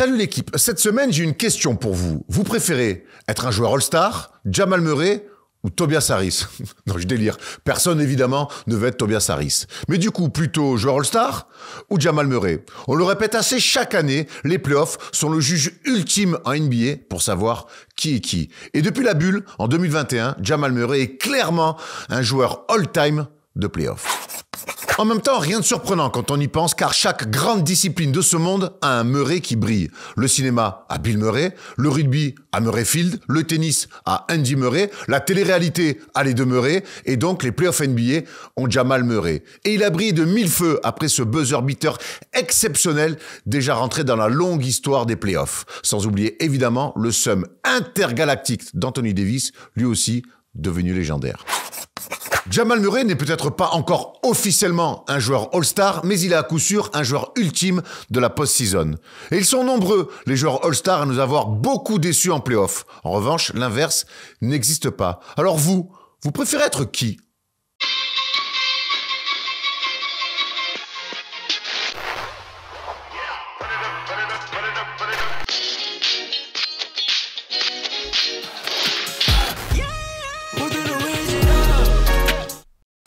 Salut l'équipe, cette semaine j'ai une question pour vous. Vous préférez être un joueur All-Star, Jamal Murray ou Tobias Harris? Non, je délire. Personne évidemment ne veut être Tobias Harris. Mais du coup, plutôt joueur All-Star ou Jamal Murray? On le répète assez chaque année, les playoffs sont le juge ultime en NBA pour savoir qui est qui. Et depuis la bulle, en 2021, Jamal Murray est clairement un joueur all-time de playoffs. En même temps, rien de surprenant quand on y pense, car chaque grande discipline de ce monde a un Murray qui brille. Le cinéma a Bill Murray, le rugby a Murrayfield, le tennis a Andy Murray, la télé-réalité a les deux Murray, et donc les playoffs NBA ont Jamal Murray. Et il a brillé de mille feux après ce buzzer beater exceptionnel, déjà rentré dans la longue histoire des playoffs. Sans oublier évidemment le sum intergalactique d'Anthony Davis, lui aussi devenu légendaire. Jamal Murray n'est peut-être pas encore officiellement un joueur All-Star, mais il est à coup sûr un joueur ultime de la post-season. Et ils sont nombreux, les joueurs All-Star, à nous avoir beaucoup déçus en play-off. En revanche, l'inverse n'existe pas. Alors vous préférez être qui ?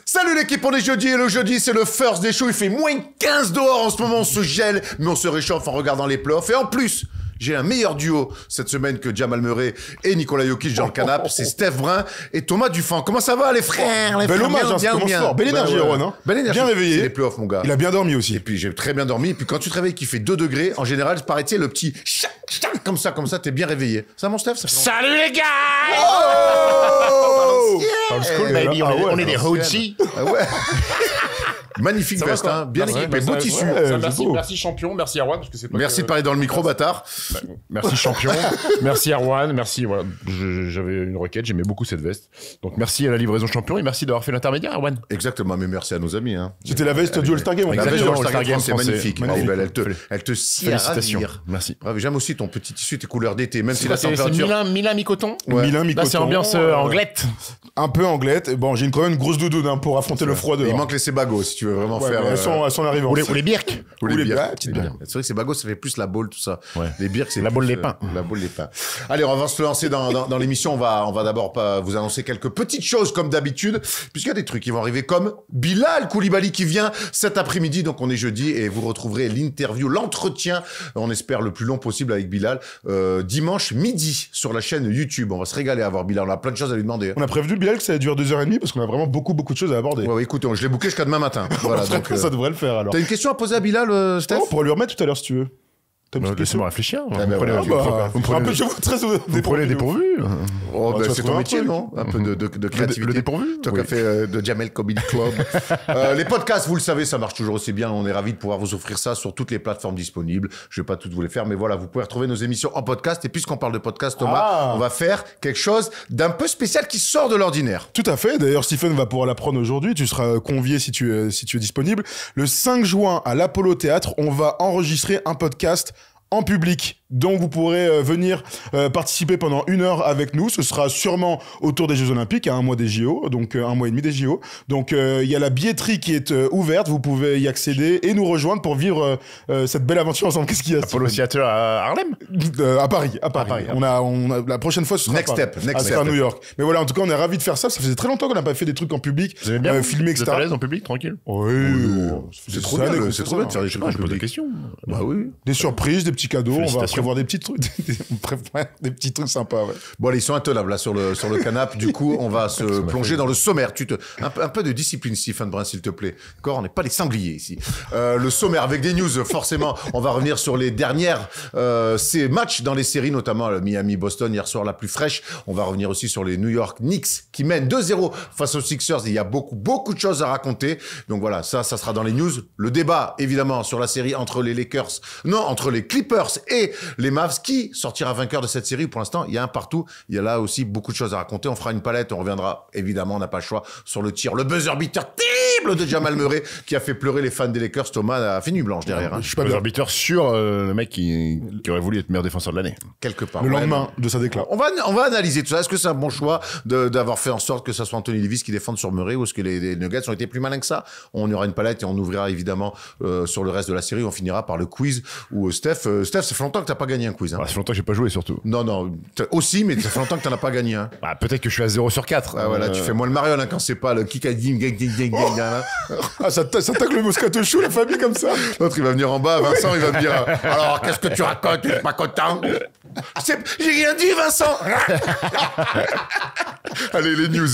Salut l'équipe, on est jeudi et le jeudi c'est le first des shows, il fait moins 15 dehors en ce moment, on se gèle mais on se réchauffe en regardant les playoffs et en plus j'ai un meilleur duo cette semaine que Jamal Murray et Nikola Jokic dans le canapé, c'est Steph Brun et Thomas Dufan. Comment ça va les frères? Bel hommage, ça commence fort. Belle énergie, Erwan. Hein. Belle énergie. Bien réveillé. C'est les playoffs mon gars. Il a bien dormi aussi. Et puis j'ai très bien dormi et puis quand tu te réveilles qu'il fait 2 degrés, en général paraît-il le petit comme ça, t'es bien réveillé. Ça mon Steph? Salut les gars! Oh Old school baby, on est des OG. Ah ouais. Magnifique veste, hein, bien équipé, beau tissu. Merci champion, merci Erwan. Parce que c'est pas merci de parler dans le micro, bâtard. Merci champion, merci Erwan, merci. Voilà, j'avais une requête, j'aimais beaucoup cette veste. Donc merci à la livraison champion et merci d'avoir fait l'intermédiaire, Erwan. Exactement, mais merci à nos amis. Hein. C'était la veste du All-Star Game. La veste du Exactement. All-Star Game, c'est français. magnifique. Magnifique. Elle te scie à ravir. Merci. Bravo, j'aime aussi ton petit tissu, tes couleurs d'été, même si la température... C'est Milan mi-coton. Ouais. Milan, Là mi-coton. c'est ambiance anglette. Un peu anglette. Et bon, j'ai quand même une grosse doudoune hein, pour affronter le froid dehors. Il manque les Sebagos, si tu veux vraiment Ouais, faire... mais elles sont arrivées. Ou les birks. Ou les bières. petites bières. C'est vrai que Sebagos, ça fait plus la boule, tout ça. Ouais. Les bières, c'est La plus, boule des pains. La boule des pains. Allez, on va se lancer dans l'émission. On va d'abord vous annoncer quelques petites choses comme d'habitude, puisqu'il y a des trucs qui vont arriver comme Bilal Koulibaly qui vient cet après-midi. Donc on est jeudi et vous retrouverez l'interview, l'entretien, on espère le plus long possible avec Bilal, dimanche midi sur la chaîne YouTube. On va se régaler à voir Bilal. On a plein de choses à lui demander. On a prévenu Bilal que ça dure 2h30 parce qu'on a vraiment beaucoup de choses à aborder. Ouais, écoute, je l'ai booké jusqu'à demain matin. Voilà, donc, Ça devrait le faire alors. t'as une question à poser à Bilal, Steph? On pourrait lui remettre tout à l'heure si tu veux. T'as une petite question? Laissez-moi réfléchir. ben Vous voilà. Vous me prenez un peu, je vous très Vous prenez dépourvu. Oh, tu ben, vas c'est trouver ton un métier, truc. non? Un peu de créativité. Le dépourvu. Toi qui Oui. as fait de Jamel Comedy Club. Les podcasts, vous le savez, ça marche toujours aussi bien. On est ravis de pouvoir vous offrir ça sur toutes les plateformes disponibles. Je vais pas toutes vous les faire, mais voilà, vous pouvez retrouver nos émissions en podcast. Et puisqu'on parle de podcast, Thomas, on va faire quelque chose d'un peu spécial qui sort de l'ordinaire. Tout à fait. D'ailleurs, Stephen va pouvoir l'apprendre aujourd'hui. Tu seras convié si tu es disponible. Le 5 juin à l'Apollo Théâtre, on va enregistrer un podcast en public. Donc vous pourrez venir participer pendant 1 heure avec nous. Ce sera sûrement autour des Jeux Olympiques, à 1 mois des JO, donc 1 mois et demi des JO. Donc il y a la billetterie qui est ouverte, vous pouvez y accéder et nous rejoindre pour vivre cette belle aventure ensemble. Qu'est-ce qu'il y a Apollo Theater à Harlem. À Paris. On a la prochaine fois ce sera Next à Paris. step, next Ah, ce sera à step. New York. Mais voilà, en tout cas, on est ravis de faire ça. Ça faisait très longtemps qu'on n'a pas fait des trucs en public, Vous aimez bien filmé, Vous êtes etc. à l'aise en public, tranquille. Oui, C'est trop bien, c'est trop bien de faire des Je sais trucs pas, en je pose des public. questions. Bah oui. Des surprises, des petits cadeaux. On va Félicitations. prévoir des petits trucs, on prévoit des petits trucs sympas. Ouais. Bon, allez, ils sont intenables là sur le canapé. Du coup, on va se plonger dans le sommaire. Un peu de discipline, Stephen Brun, s'il te plaît. D'accord, on n'est pas les sangliers ici. Le sommaire avec des news, forcément. On va revenir sur les dernières ces matchs dans les séries, notamment le Miami-Boston hier soir, la plus fraîche. On va revenir aussi sur les New York Knicks qui mènent 2-0 face aux Sixers. Il y a beaucoup de choses à raconter. Donc voilà, ça sera dans les news. Le débat, évidemment, sur la série entre les Clippers et les Mavs. Qui sortira vainqueur de cette série? Pour l'instant, il y a un partout. Il y a là aussi beaucoup de choses à raconter. On fera une palette. On reviendra, évidemment, on n'a pas le choix, sur le tir. Le buzzer beater. terrible de Jamal Murray qui a fait pleurer les fans des Lakers. Thomas a fait nuit blanche derrière. Hein. Je suis pas Les bien. arbitres sur le mec qui aurait voulu être meilleur défenseur de l'année. Quelque part. Le Ouais, lendemain de sa déclaration. On va analyser tout ça. Est-ce que c'est un bon choix d'avoir fait en sorte que ça soit Anthony Davis qui défende sur Murray, ou est-ce que les Nuggets ont été plus malins que ça? On y aura une palette et on ouvrira évidemment sur le reste de la série. On finira par le quiz où Steph, ça fait longtemps que t'as pas gagné un quiz. Hein. Ça fait longtemps que j'ai pas joué surtout. Non, aussi, mais ça fait longtemps que t'en as pas gagné. Hein. Bah, peut-être que je suis à 0 sur 4. Ah voilà, tu fais moins le mariole hein, quand c'est pas le kick à ding, Ah, ça tacle le Moscato Show, la famille, comme ça. L'autre, il va venir en bas, Vincent, il va me dire alors, qu'est-ce que tu racontes? Tu es pas content? J'ai rien dit, Vincent. Allez, les news.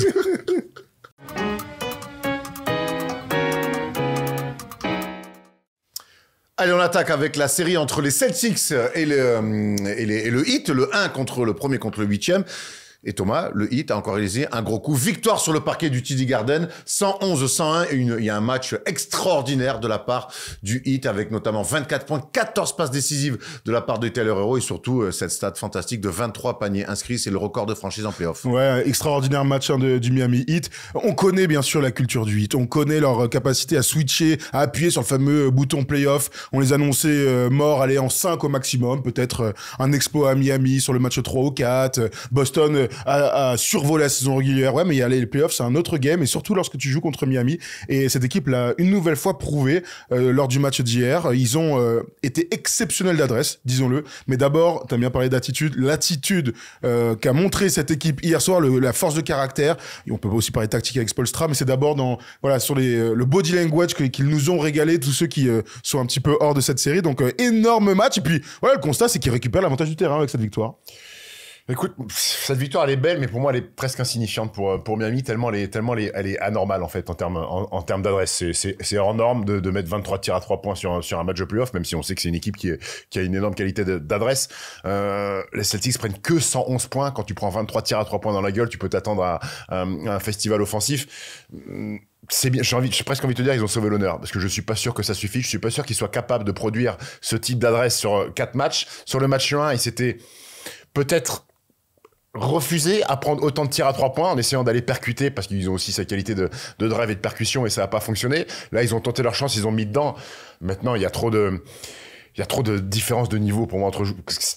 Allez, on attaque avec la série entre les Celtics et le Heat, le 1 contre le premier contre le 8e. Et Thomas, le Heat a encore réalisé un gros coup. Victoire sur le parquet du TD Garden, 111-101. Il y a un match extraordinaire de la part du Heat avec notamment 24 points, 14 passes décisives de la part de Tyler Herro et surtout cette stat fantastique de 23 paniers inscrits. C'est le record de franchise en playoff. Ouais, extraordinaire match du Miami Heat. On connaît bien sûr la culture du Heat. On connaît leur capacité à switcher, à appuyer sur le fameux bouton playoff. On les annonçait morts, aller en 5 au maximum. Peut-être un exploit à Miami sur le match 3 ou 4. Boston à survoler la saison régulière. Ouais, mais il y a les playoffs, c'est un autre game, et surtout lorsque tu joues contre Miami. Et cette équipe l'a une nouvelle fois prouvé lors du match d'hier. Ils ont été exceptionnels d'adresse, disons-le. Mais d'abord, t'as bien parlé d'attitude, l'attitude qu'a montré cette équipe hier soir, la force de caractère. Et on peut aussi parler tactique avec Spoelstra, mais c'est d'abord sur le body language qu'ils nous ont régalé, tous ceux qui sont un petit peu hors de cette série. Donc énorme match. Et puis voilà, le constat, c'est qu'ils récupèrent l'avantage du terrain avec cette victoire. Écoute, cette victoire elle est belle, mais pour moi elle est presque insignifiante pour Miami, tellement elle est anormale en fait en termes d'adresse. C'est hors norme de mettre 23 tirs à 3 points sur un match de playoff, même si on sait que c'est une équipe qui a une énorme qualité d'adresse. Les Celtics prennent que 111 points. Quand tu prends 23 tirs à 3 points dans la gueule, tu peux t'attendre à un festival offensif. C'est bien, j'ai presque envie de te dire qu'ils ont sauvé l'honneur, parce que je suis pas sûr que ça suffit. Je suis pas sûr qu'ils soient capables de produire ce type d'adresse sur 4 matchs. Sur le match 1, ils s'étaient peut-être refusé à prendre autant de tirs à 3 points en essayant d'aller percuter, parce qu'ils ont aussi sa qualité de drive et de percussion, et ça n'a pas fonctionné. Là, ils ont tenté leur chance, ils ont mis dedans. Maintenant, il y a trop de différences de niveau pour moi entre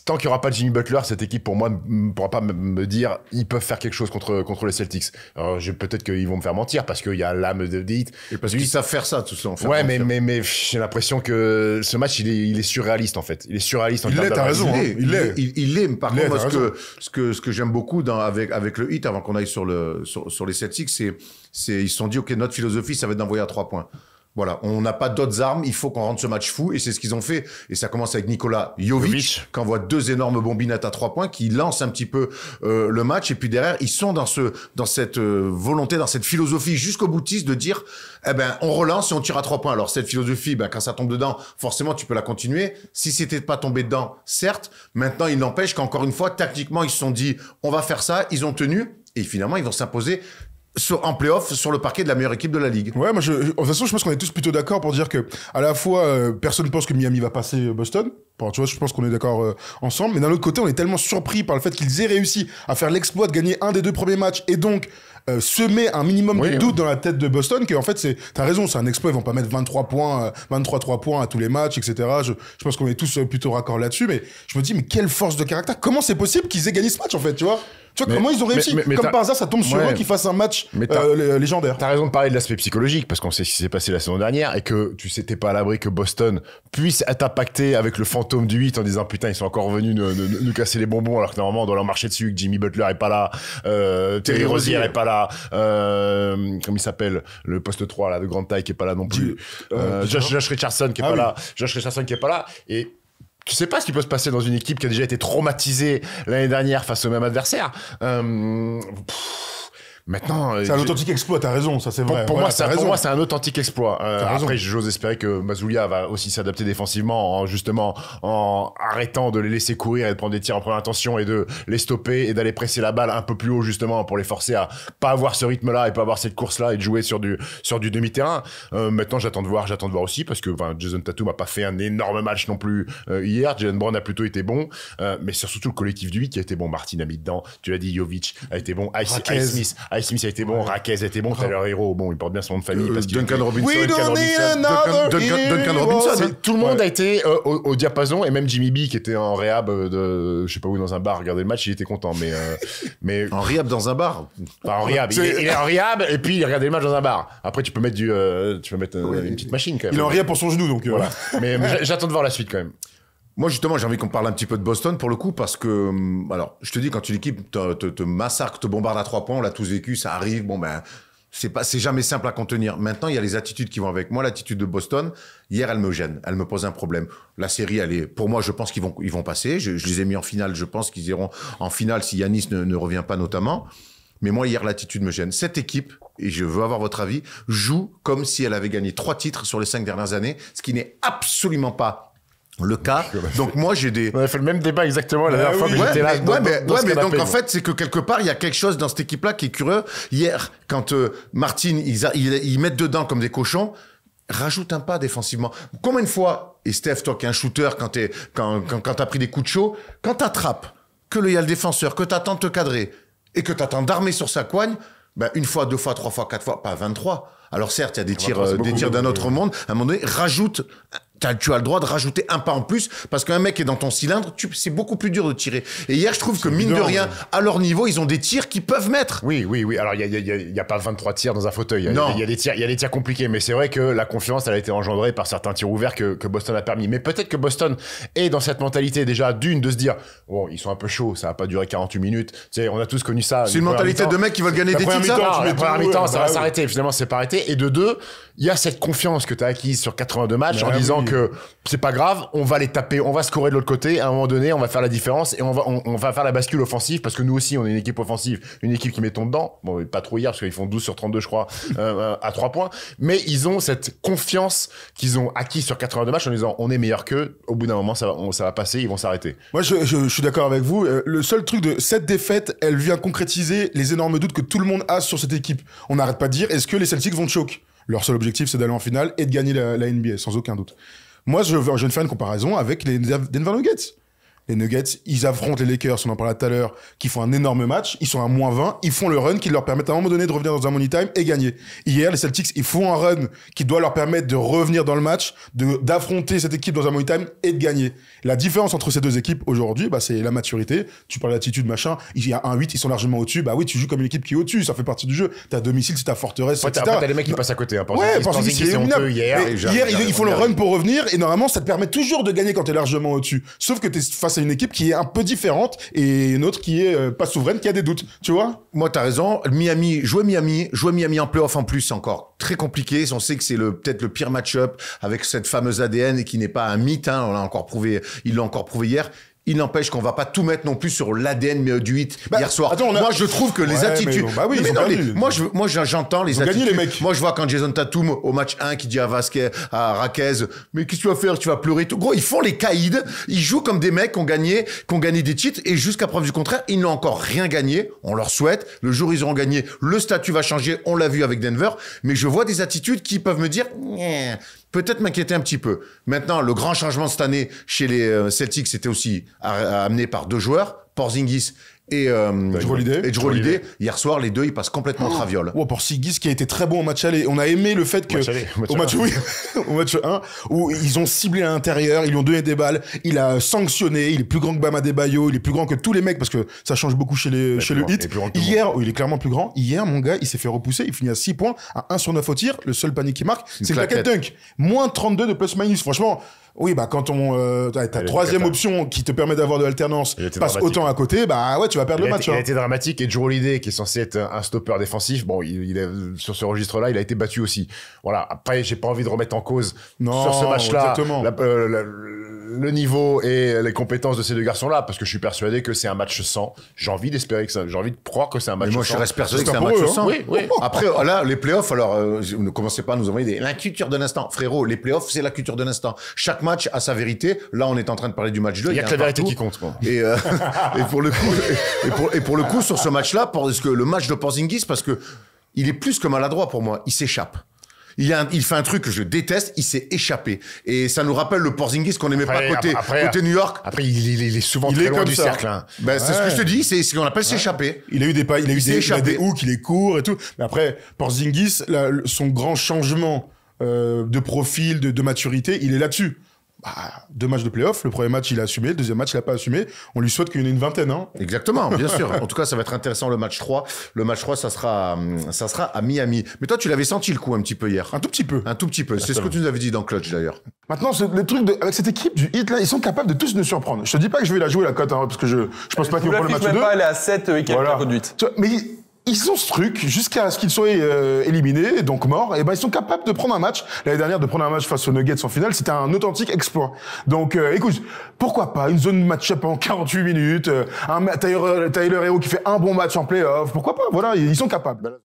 tant qu'il n'y aura pas de Jimmy Butler, cette équipe pour moi ne pourra pas me dire ils peuvent faire quelque chose contre les Celtics. Alors peut-être qu'ils vont me faire mentir parce qu'il y a l'âme de Heat. Et parce qu'ils savent faire ça, tout ça. Ouais, mais j'ai l'impression que ce match il est surréaliste en fait. Il est surréaliste. Il l'est, t'as raison. Il l'est. Par contre, moi, ce que j'aime beaucoup avec le Heat, avant qu'on aille sur les Celtics, c'est ils se sont dit ok, notre philosophie, ça va être d'envoyer à 3 points. Voilà, on n'a pas d'autres armes, il faut qu'on rende ce match fou, et c'est ce qu'ils ont fait. Et ça commence avec Nikola Jovic, qui envoie 2 énormes bombinettes à 3 points, qui lance un petit peu le match. Et puis derrière, ils sont dans cette volonté, dans cette philosophie jusqu'au boutiste de dire, on relance et on tire à 3 points. Alors cette philosophie, quand ça tombe dedans, forcément tu peux la continuer. Si c'était pas tombé dedans, certes. Maintenant, il n'empêche qu'encore une fois, tactiquement, ils se sont dit, on va faire ça. Ils ont tenu, et finalement, ils vont s'imposer en play-off sur le parquet de la meilleure équipe de la ligue. Ouais, de toute façon, je pense qu'on est tous plutôt d'accord pour dire que, à la fois, personne ne pense que Miami va passer Boston. Bon, tu vois, je pense qu'on est d'accord ensemble. Mais d'un autre côté, on est tellement surpris par le fait qu'ils aient réussi à faire l'exploit de gagner un des 2 premiers matchs et donc semer un minimum de doute dans la tête de Boston, que en fait, t'as raison, c'est un exploit. Ils vont pas mettre 23 3 points à tous les matchs, etc. Je pense qu'on est tous plutôt raccord là-dessus. Mais je me dis, mais quelle force de caractère. Comment c'est possible qu'ils aient gagné ce match, en fait, tu vois? Tu vois, comment ils ont réussi? Comme par hasard, ça tombe sur eux qu'ils fassent un match légendaire. T'as raison de parler de l'aspect psychologique, parce qu'on sait ce qui s'est passé la saison dernière, et que tu sais, t'es pas à l'abri que Boston puisse être impacté avec le fantôme du 8 en disant putain, ils sont encore venus nous casser les bonbons, alors que normalement on doit leur marcher dessus, que Jimmy Butler est pas là, Terry Rozier est pas là, comment il s'appelle, le poste 3 là, de grande taille qui est pas là non plus, Josh Richardson qui est pas là, et tu sais pas ce qui peut se passer dans une équipe qui a déjà été traumatisée l'année dernière face au même adversaire. Maintenant, c'est un authentique exploit, t'as raison, ça c'est vrai. Pour moi, c'est un authentique exploit. Après, j'ose espérer que Mazzulla va aussi s'adapter défensivement en arrêtant de les laisser courir et de prendre des tirs en première intention et de les stopper et d'aller presser la balle un peu plus haut justement pour les forcer à pas avoir ce rythme-là et pas avoir cette course-là et de jouer sur du demi-terrain. Maintenant, j'attends de voir aussi parce que Jason Tatum a pas fait un énorme match non plus hier. Jaylen Brown a plutôt été bon, mais c'est surtout le collectif du 8 qui a été bon. Martin a mis dedans. Tu l'as dit, Jovic a été bon. Ice Smith Ice Smith a été bon, Raquez a été bon, Tyler Hero, bon, il porte bien son nom de famille parce qu'il Duncan Robinson. We don't need another Duncan hero. Robinson. tout le monde a été au diapason, et même Jimmy B qui était en réhab je sais pas où, dans un bar, regarder le match, il était content, mais En réhab dans un bar. enfin, en réhab, il est en réhab, et puis il regardait le match dans un bar. Après tu peux mettre une petite machine quand même. Il est en rien pour son genou, donc Voilà. mais j'attends de voir la suite quand même. Moi, justement, j'ai envie qu'on parle un petit peu de Boston pour le coup, parce que, alors, je te dis, quand une équipe te massacre, te bombarde à 3 points, on l'a tous vécu, ça arrive, bon ben, c'est jamais simple à contenir. Maintenant, il y a les attitudes qui vont avec. Moi, l'attitude de Boston, hier, elle me gêne, elle me pose un problème. La série, pour moi, je pense qu'ils vont passer. Je les ai mis en finale, je pense qu'ils iront en finale si Giannis ne revient pas notamment. Mais moi, hier, l'attitude me gêne. Cette équipe, et je veux avoir votre avis, joue comme si elle avait gagné 3 titres sur les 5 dernières années, ce qui n'est absolument pas le cas. Donc moi j'ai des... On a fait le même débat exactement la dernière fois que j'étais là. Mais donc en fait c'est que quelque part il y a quelque chose dans cette équipe-là qui est curieux. Hier quand Martin ils mettent dedans comme des cochons, rajoute un pas défensivement. Combien de fois, et Steph toi qui es un shooter quand t'as pris des coups de chaud, quand t'attrapes, que y a le défenseur, que t'attends de te cadrer et que t'attends d'armer sur sa coigne, ben, 1 fois, 2 fois, 3 fois, 4 fois, pas 23. Alors certes, il y a des tirs d'un autre monde. À un moment donné, rajoute, tu as le droit de rajouter un pas en plus, parce qu'un mec est dans ton cylindre, c'est beaucoup plus dur de tirer. Et hier, je trouve que mine de rien, à leur niveau, ils ont des tirs qu'ils peuvent mettre. Oui. Alors, il y a pas 23 tirs dans un fauteuil. Il y a des tirs compliqués. Mais c'est vrai que la confiance, elle a été engendrée par certains tirs ouverts que Boston a permis. Mais peut-être que Boston est dans cette mentalité déjà de se dire, bon, ils sont un peu chauds, ça va pas durer 48 minutes. Tu sais, on a tous connu ça. C'est une mentalité de mecs qui veulent gagner des titres, ça. La première mi-temps, ça va s'arrêter. Finalement, c'est pas arrêté. Et de 2, il y a cette confiance que tu as acquise sur 82 matchs en disant que c'est pas grave, on va les taper, on va scorer de l'autre côté, à un moment donné, on va faire la différence et on va faire la bascule offensive, parce que nous aussi, on est une équipe offensive, une équipe qui met ton dedans. Bon, pas trop hier, parce qu'ils font 12 sur 32, je crois, à 3 points. Mais ils ont cette confiance qu'ils ont acquise sur 82 matchs en disant, on est meilleur qu'eux. Au bout d'un moment, ça va passer, ils vont s'arrêter. Moi, je suis d'accord avec vous. Le seul truc de cette défaite, elle vient concrétiser les énormes doutes que tout le monde a sur cette équipe. On n'arrête pas de dire, est-ce que les Celtics vont choke? Leur seul objectif, c'est d'aller en finale et de gagner la NBA, sans aucun doute. Moi, je viens de faire une comparaison avec les Denver Nuggets. Les Nuggets, ils affrontent les Lakers, on en parlait tout à l'heure, qui font un énorme match. Ils sont à -20. Ils font le run qui leur permet à un moment donné de revenir dans un money time et gagner. Hier, les Celtics, ils font un run qui doit leur permettre de revenir dans le match, d'affronter cette équipe dans un money time et de gagner. La différence entre ces deux équipes aujourd'hui, bah, c'est la maturité. Tu parles d'attitude, machin. Il y a 1-8, ils sont largement au-dessus. Bah oui, tu joues comme une équipe qui est au-dessus. Ça fait partie du jeu. T'as domicile, c'est ta forteresse, etc. T'as les mecs qui passent à côté. Hein. C'est éliminable. Hier, ils font le run pour revenir et normalement, ça te permet toujours de gagner quand t'es largement au-dessus. Sauf que t'es face à une équipe qui est un peu différente et une autre qui est pas souveraine, qui a des doutes, tu vois. Moi, t'as raison. Jouer Miami en playoff en plus, c'est encore très compliqué. On sait que c'est peut-être le pire match-up avec cette fameuse ADN et qui n'est pas un mythe, hein. Il l'a encore prouvé hier. Il n'empêche qu'on va pas tout mettre non plus sur l'ADN du 8 hier soir. Attends, moi, je trouve que les attitudes... Moi, j'entends les attitudes. Les mecs. Moi, je vois quand Jason Tatum, au match 1, qui dit à Raquez, mais qu'est-ce que tu vas faire? Tu vas pleurer. Gros, ils font les caïds. Ils jouent comme des mecs qui ont gagné des titres. Et jusqu'à preuve du contraire, ils n'ont encore rien gagné. On leur souhaite. Le jour où ils auront gagné, le statut va changer. On l'a vu avec Denver. Mais je vois des attitudes qui peuvent me dire... peut-être m'inquiéter un petit peu. Maintenant, le grand changement cette année chez les Celtics, c'était aussi amené par 2 joueurs, Porzingis et Jrue Holiday. Hier soir, les deux, ils passent complètement au traviole. Porzingis qui a été très bon au match aller. On a aimé le fait que au match 1 où ils ont ciblé à l'intérieur, ils lui ont donné des balles, il a sanctionné, il est plus grand que Bam Adebayo, il est plus grand que tous les mecs parce que ça change beaucoup chez le Heat. Hier, il est clairement plus grand. Hier, mon gars, il s'est fait repousser, il finit à 6 points, à 1 sur 9 au tir. Le seul panier qui marque, c'est le claquette dunk. Moins 32 de plus-minus. Franchement, oui, bah quand ta troisième option qui te permet d'avoir de l'alternance passe autant à côté, bah ouais, tu vas perdre le match. Il a été dramatique, et Jrue Holiday, qui est censé être un stopper défensif, bon, sur ce registre-là, il a été battu aussi. Voilà. Après, j'ai pas envie de remettre en cause sur ce match-là le niveau et les compétences de ces deux garçons-là, parce que je suis persuadé que c'est un match sans. J'ai envie d'espérer que ça. J'ai envie de croire que c'est un match sans. Moi, je reste persuadé que c'est un match sans. Oui. Après, là, les playoffs, alors, ne commencez pas à nous envoyer la culture de l'instant. Frérot, les playoffs, c'est la culture de l'instant. Chaque match a sa vérité. Là, on est en train de parler du match 2. Il y a que la vérité qui compte. Bon. Et pour le coup, sur ce match-là, parce que le match de Porzingis, parce que il est plus que maladroit pour moi. Il s'échappe. Il fait un truc que je déteste, il s'est échappé. Et ça nous rappelle le Porzingis qu'on n'aimait pas côté New York. Après, il est souvent très loin du cercle. Hein. Ben, c'est ce que je te dis, c'est ce qu'on appelle s'échapper. Il a eu des hooks, il est court et tout. Mais après, Porzingis, son grand changement de profil, de maturité, il est là-dessus. 2 matchs de play-off, le premier match il a assumé, le deuxième match il a pas assumé. On lui souhaite qu'il y en ait une vingtaine, hein. Exactement, bien sûr. En tout cas, ça va être intéressant le match 3. Le match 3, ça sera à Miami. Mais toi, tu l'avais senti le coup un petit peu hier. Un tout petit peu. Un tout petit peu. C'est ce que tu nous avais dit dans Clutch d'ailleurs. Maintenant, le truc avec cette équipe du Heat là, ils sont capables de tous nous surprendre. Je te dis pas que je vais la jouer la cote, hein, parce que je pense pas qu'ils vont prendre le match 2. Même pas aller à 7 et quelques la cote 8. Mais ils ont ce truc jusqu'à ce qu'ils soient éliminés, donc morts. Et ben ils sont capables de prendre un match. L'année dernière, de prendre un match face aux Nuggets en finale, c'était un authentique exploit. Donc, écoute, pourquoi pas une zone match-up en 48 minutes, un Tyler Hero qui fait un bon match en play-off. Pourquoi pas? Voilà, ils sont capables.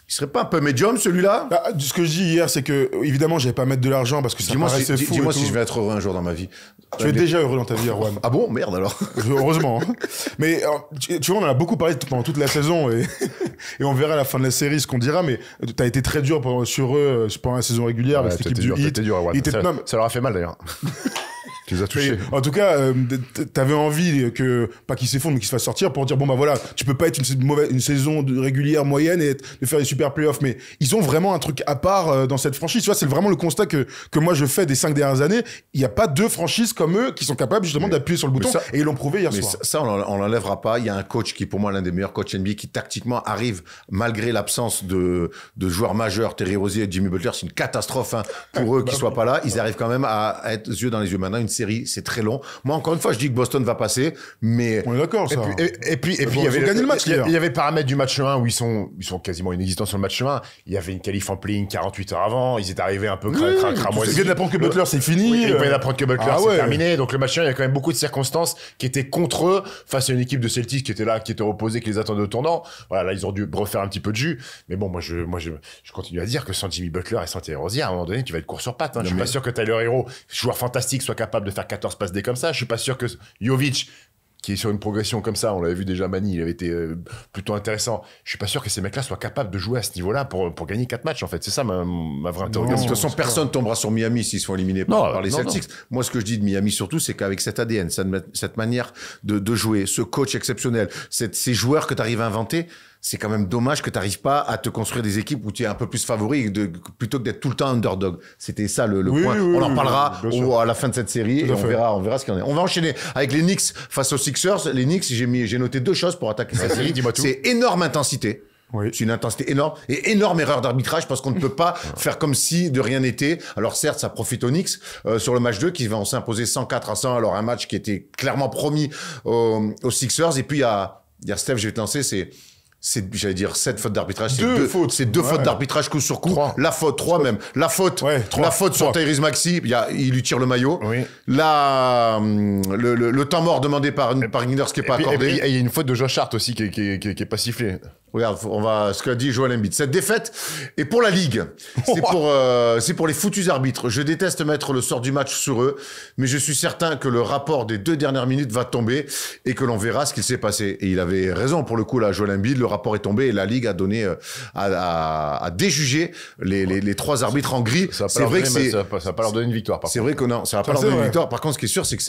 Il serait pas un peu médium celui-là? Ce que je dis hier, c'est que évidemment, j'allais pas mettre de l'argent parce que ça paraissait fou. Dis-moi si je vais être heureux un jour dans ma vie. Tu es déjà heureux dans ta vie, Erwan. Ah bon? Merde alors. Heureusement. Hein. Mais tu vois, on en a beaucoup parlé pendant toute la saison et on verra à la fin de la série ce qu'on dira. Mais t'as été très dur sur eux pendant la saison régulière avec cette équipe du Heat. Dur, ça leur a fait mal d'ailleurs. Tu les as touchés. Mais, en tout cas, t'avais envie pas qu'ils s'effondrent, mais qu'ils se fassent sortir pour dire bon bah voilà, tu peux pas être une saison régulière moyenne et de faire des super playoffs. Mais ils ont vraiment un truc à part dans cette franchise. Tu vois, c'est vraiment le constat que moi je fais des 5 dernières années. Il y a pas 2 franchises comme eux qui sont capables justement d'appuyer sur le bouton et ils l'ont prouvé hier soir. Ça, on l'enlèvera pas. Il y a un coach qui, pour moi, l'un des meilleurs coachs NBA qui tactiquement arrive, malgré l'absence de joueurs majeurs, Terry Rozier et Jimmy Butler, c'est une catastrophe pour eux qu'ils soient pas là. Ils arrivent quand même à être yeux dans les yeux. Maintenant, une série, c'est très long. Moi, encore une fois, je dis que Boston va passer, mais... On est d'accord, ça. Et puis il y avait gagné le match. Il y avait le paramètre du match 1 où ils sont quasiment inexistants sur le match 1. Il y avait une qualif en play-in 48 heures avant. Ils étaient arrivés un peu cramoisis. Ils viennent d'apprendre que Butler, c'est fini. Ils viennent d'apprendre que Butler, c'est terminé. Donc le match 1, il y a quand même beaucoup de circonstances qui étaient contre eux face à une équipe de Celtics qui était là, qui était opposée, qui les attendait au tournant. Voilà, là, ils ont dû refaire un petit peu de jus. Mais bon, moi, je continue à dire que sans Jimmy Butler et sans Terry Rozier, à un moment donné, tu vas être court sur pattes. Je suis pas sûr que Tyler Hero, joueur fantastique, soit capable de faire 14 passes D comme ça. Je suis pas sûr que Jovic, qui est sur une progression comme ça, on l'avait vu déjà, Mani, il avait été plutôt intéressant. Je suis pas sûr que ces mecs-là soient capables de jouer à ce niveau-là pour gagner 4 matchs, en fait. C'est ça ma vraie interrogation. De toute façon, personne tombera sur Miami s'ils sont éliminés par les Celtics. Moi, ce que je dis de Miami surtout, c'est qu'avec cet ADN, cette manière de jouer, ce coach exceptionnel, ces joueurs que tu arrives à inventer, c'est quand même dommage que tu n'arrives pas à te construire des équipes où tu es un peu plus favori plutôt que d'être tout le temps underdog. C'était ça le point. On en parlera à la fin de cette série et on verra ce qu'il y en est. On va enchaîner avec les Knicks face aux Sixers. Les Knicks, j'ai noté 2 choses pour attaquer cette série. Dis-moi tout. C'est énorme intensité. Oui. C'est une intensité énorme et énorme erreur d'arbitrage parce qu'on ne peut pas faire comme si de rien n'était. Alors certes, ça profite aux Knicks sur le match 2 qui vont s'imposer 104-100. Alors un match qui était clairement promis aux Sixers. Et puis il y a Steph, je vais te lancer, j'allais dire 7 fautes d'arbitrage. C'est 2 fautes d'arbitrage coup sur coup. 3. La faute, 3 même. La faute sur Tyrese Maxey, il lui tire le maillot. Oui. Là, le temps mort demandé par Igners qui n'est pas accordé. Et il y a une faute de Josh Hart aussi qui est pas sifflée. Regarde, ce qu'a dit Joel Embiid. Cette défaite est pour la Ligue. C'est pour les foutus arbitres. Je déteste mettre le sort du match sur eux, mais je suis certain que le rapport des 2 dernières minutes va tomber et que l'on verra ce qu'il s'est passé. Et il avait raison pour le coup, là, Joel Embiid. Le rapport est tombé et la Ligue a donné, a déjugé les 3 arbitres en gris. Ça va pas leur donner une victoire. C'est vrai que non, ça va pas leur donner une victoire. Par contre, ce qui est sûr, c'est que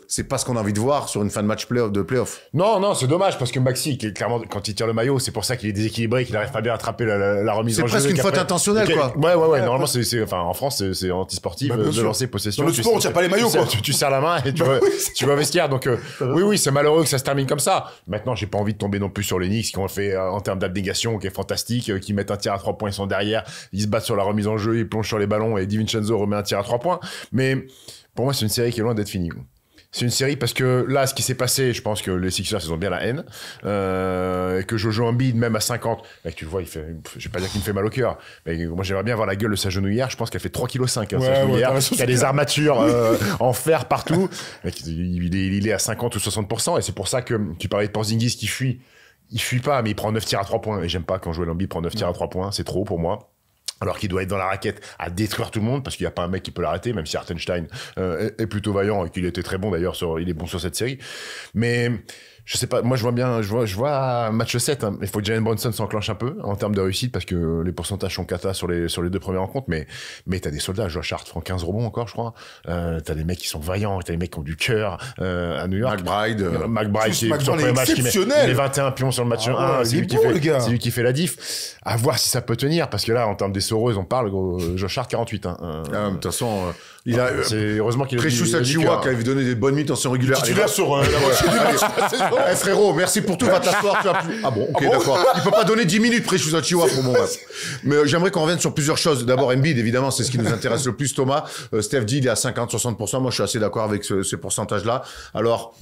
c'est pas ce qu'on a envie de voir sur une fin de match de playoff. Non, c'est dommage parce que Maxey, qui est clairement, quand il tire le maillot, c'est pour ça qu'il est déséquilibré, qu'il n'arrive pas bien à attraper la remise en jeu. C'est presque une faute intentionnelle, quoi. Ouais. Normalement, en France, c'est antisportif de lancer possession. Dans le sport, on tire pas les maillots, quoi. Tu serres la main et tu vas au vestiaire. Donc, oui, c'est malheureux que ça se termine comme ça. Maintenant, j'ai pas envie de tomber non plus sur les Knicks qui ont fait, en termes d'abnégation, qui est fantastique, qui mettent un tir à 3 points, ils sont derrière, ils se battent sur la remise en jeu, ils plongent sur les ballons et DiVincenzo remet un tir à 3 points. Mais, pour moi, c'est une série qui est loin d'être finie. C'est une série parce que là, ce qui s'est passé, je pense que les Sixers, ils ont bien la haine. Et que Jojo Embiid, même à 50, mec, tu le vois, je vais pas dire qu'il me fait mal au cœur. Mais moi, j'aimerais bien voir la gueule de sa genouillère. Je pense qu'elle fait 3,5 kg, sa genouillère. Il y a des armatures en fer partout. Mec, il est à 50 ou 60%. Et c'est pour ça que tu parlais de Porzingis qui fuit. Il fuit pas, mais il prend 9 tirs à 3 points. Et j'aime pas quand Joel Embiid prend 9 tirs à 3 points. C'est trop pour moi. Alors qu'il doit être dans la raquette à détruire tout le monde parce qu'il n'y a pas un mec qui peut l'arrêter, même si Hartenstein est plutôt vaillant et qu'il était très bon d'ailleurs, il est bon sur cette série. Mais je sais pas, moi je vois match 7, hein. Il faut que Jalen Brunson s'enclenche un peu en termes de réussite parce que les pourcentages sont cata sur les 2 premières rencontres, mais t'as des soldats, Josh Hart prend 15 rebonds encore, je crois. T'as des mecs qui sont vaillants, t'as des mecs qui ont du cœur à New York. McBride qui est sur le premier match qui met 21 pions sur le match 1, c'est lui qui fait la diff. À voir si ça peut tenir parce que là en termes des soreuses on parle Josh Hart 48 de toute façon il a c'est heureusement qu'il a Precious Achiuwa qui avait donné des bonnes minutes en séance régulière. Tu l'as sur la moitié du match. Frérot, merci pour tout, va t'asseoir, tu as plus. Ah bon, ok, d'accord. Il peut pas donner 10 minutes Precious Achiuwa pour moi. Mais j'aimerais qu'on revienne sur plusieurs choses. D'abord Embiid, évidemment, c'est ce qui nous intéresse le plus, Thomas. Steph dit il est à 50-60%. Moi, je suis assez d'accord avec ces pourcentages-là. Alors,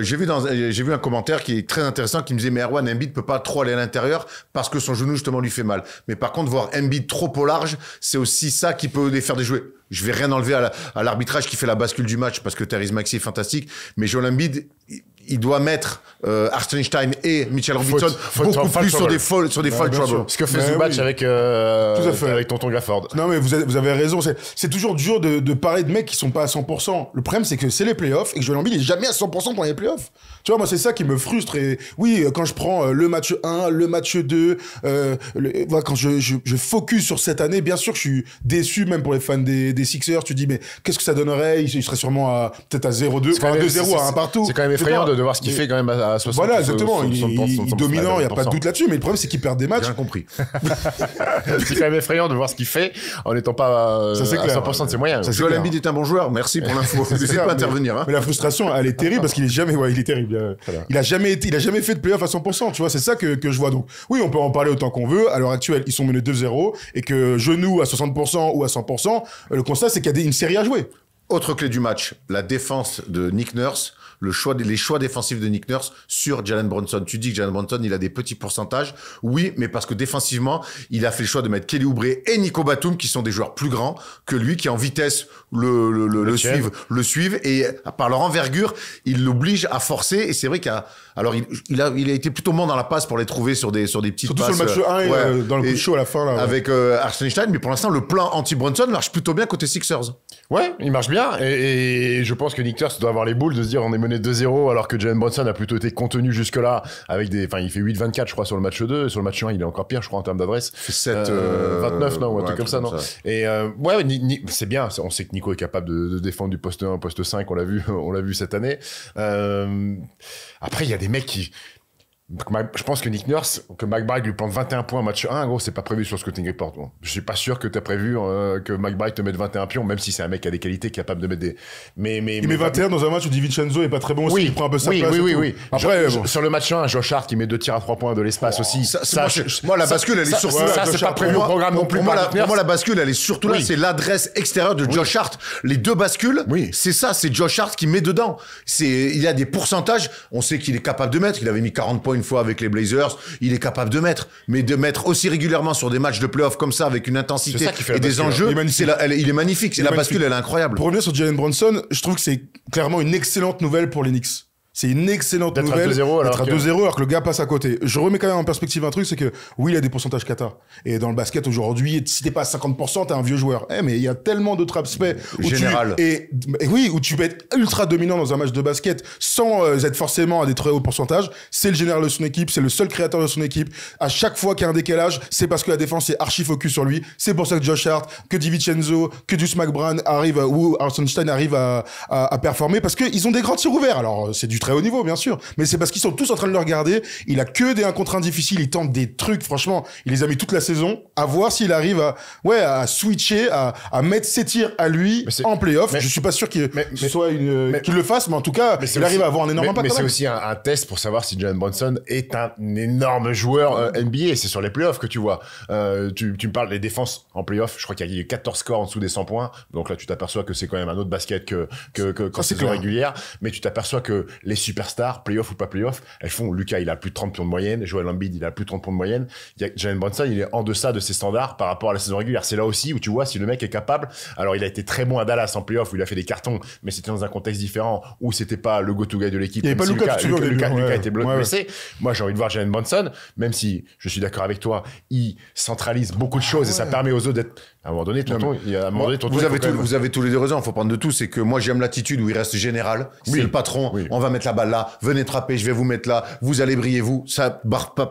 j'ai vu un commentaire qui est très intéressant qui me disait mais Erwan, Embiid peut pas trop aller à l'intérieur parce que son genou justement lui fait mal. Mais par contre voir Embiid trop au large, c'est aussi ça qui peut les faire déjouer. Je vais rien enlever à l'arbitrage qui fait la bascule du match parce que Therese Maxey est fantastique, mais Joel Embiid il doit mettre Hartenstein et Mitchell Robinson beaucoup plus sur des foul trouble. Ce que fait Zubac avec Tonton Gafford. Non mais vous avez raison, c'est toujours dur de parler de mecs qui sont pas à 100%. Le problème c'est que c'est les playoffs et que Joel Embiid est jamais à 100% pendant les playoffs. Tu vois, moi c'est ça qui me frustre et oui, quand je prends le match 1, le match 2, voilà, quand je focus sur cette année, bien sûr que je suis déçu même pour les fans des Sixers, tu dis mais qu'est-ce que ça donnerait, il serait sûrement peut-être à 0-2, enfin 2-0 à un partout. C'est quand même effrayant de voir ce qu'il fait quand même à 60%. Voilà, exactement. Il est dominant, il n'y a pas de doute là-dessus. Mais le problème, c'est qu'il perd des matchs. J'ai bien compris. C'est quand même effrayant de voir ce qu'il fait en n'étant pas à 100% de ses moyens. Joel Embiid est un bon joueur. Merci pour l'info. N'hésitez pas à intervenir. Mais la frustration, elle est terrible parce qu'il est jamais, il est terrible. Il a jamais fait de playoff à 100%. Tu vois, c'est ça que je vois. Donc, oui, on peut en parler autant qu'on veut. À l'heure actuelle, ils sont menés 2-0 et que genou à 60% ou à 100%, le constat, c'est qu'il y a une série à jouer. Autre clé du match, la défense de Nick Nurse. Les choix défensifs de Nick Nurse sur Jalen Brunson. Tu dis que Jalen Brunson, il a des petits pourcentages. Oui, mais parce que défensivement, il a fait le choix de mettre Kelly Oubre et Nico Batum, qui sont des joueurs plus grands que lui, qui en vitesse le suivent. Et par leur envergure, il l'oblige à forcer. Et c'est vrai alors il a été plutôt bon dans la passe pour les trouver sur des petites surtout passes. Surtout sur le match 1 dans le coup de chaud à la fin. Là, avec Hartenstein. Mais pour l'instant, le plan anti-Brunson marche plutôt bien côté Sixers. Ouais, il marche bien. Et je pense que Nick Nurse doit avoir les boules de se dire on est mené 2-0 alors que Jalen Brunson a plutôt été contenu jusque-là avec il fait 8-24 je crois sur le match 2 et sur le match 1 il est encore pire je crois en termes d'adresse. Il fait 7 29 non ou un truc comme ça non. Et c'est bien, on sait que Nico est capable de défendre du poste 1 au poste 5, on l'a vu cette année. Après il y a des mecs qui je pense que Nick Nurse, que McBride lui plante 21 points match 1, gros, c'est pas prévu sur le scouting report. Bon. Je suis pas sûr que t'as prévu que McBride te mette 21 pions, même si c'est un mec qui a des qualités, capable de mettre des... Il met 21 dans un match où DiVincenzo est pas très bon aussi, il prend un peu sa place. Oui. Après, sur le match 1, Josh Hart qui met 2 tirs à 3 points de l'espace aussi. Moi, la bascule, elle est surtout là. Ça, c'est pas prévu au programme non plus. Pour moi, la bascule, elle est surtout là. C'est l'adresse extérieure de Josh Hart. Les deux bascules, c'est ça, c'est Josh Hart qui met dedans. Il a des pourcentages, on sait qu'il est capable de mettre. Il avait mis 40 points une fois avec les Blazers. Il est capable de mettre, mais de mettre aussi régulièrement sur des matchs de playoff comme ça avec une intensité et des enjeux, il est magnifique. La bascule, elle est incroyable. Pour revenir sur Jalen Brunson, je trouve que c'est clairement une excellente nouvelle pour les Knicks. C'est une excellente nouvelle d'être à 2-0 alors que le gars passe à côté. Je remets quand même en perspective un truc, c'est que oui, il a des pourcentages cata. Et dans le basket aujourd'hui, si t'es pas à 50%, t'es un vieux joueur. Mais il y a tellement d'autres aspects où tu peux être ultra dominant dans un match de basket sans être forcément à des très hauts pourcentages. C'est le général de son équipe, c'est le seul créateur de son équipe. À chaque fois qu'il y a un décalage, c'est parce que la défense est archi focus sur lui. C'est pour ça que Josh Hart, que DiVincenzo, que Deuce McBride ou Hartenstein arrivent à performer parce qu'ils ont des grands tirs ouverts. Alors c'est du très haut niveau bien sûr, mais c'est parce qu'ils sont tous en train de le regarder. Il a que des 1 contre 1 difficiles, il tente des trucs, franchement il les a mis toute la saison, à voir s'il arrive à switcher, à mettre ses tirs à lui en playoff. Je suis pas sûr qu'il le fasse, mais en tout cas il arrive à avoir un énorme impact. Mais c'est aussi un test pour savoir si Jalen Brunson est un énorme joueur NBA. C'est sur les playoffs que tu vois. Tu me parles des défenses en playoff, je crois qu'il y a 14 scores en dessous des 100 points, donc là tu t'aperçois que c'est quand même un autre basket que quand c'est régulière, mais tu t'aperçois que les superstars, playoff ou pas playoff, elles font, Lucas, il a plus de 30 pions de moyenne, Joel Embiid, il a plus de 30 points de moyenne, Jalen Brunson, il est en deçà de ses standards par rapport à la saison régulière. C'est là aussi où tu vois si le mec est capable. Alors, il a été très bon à Dallas en playoff, où il a fait des cartons, mais c'était dans un contexte différent, où c'était pas le go-to guy de l'équipe. Il n'y avait pas Lucas était blessé. Moi, j'ai envie de voir Jalen Brunson, même si je suis d'accord avec toi, il centralise beaucoup de choses et ça permet aux autres d'être À un moment donné, tonton, vous avez tous les deux raison, il faut prendre de tout. C'est que moi, j'aime l'attitude où il reste général. C'est le patron, on va mettre la balle là, venez trapper, je vais vous mettre là, vous allez briller, vous. Ça,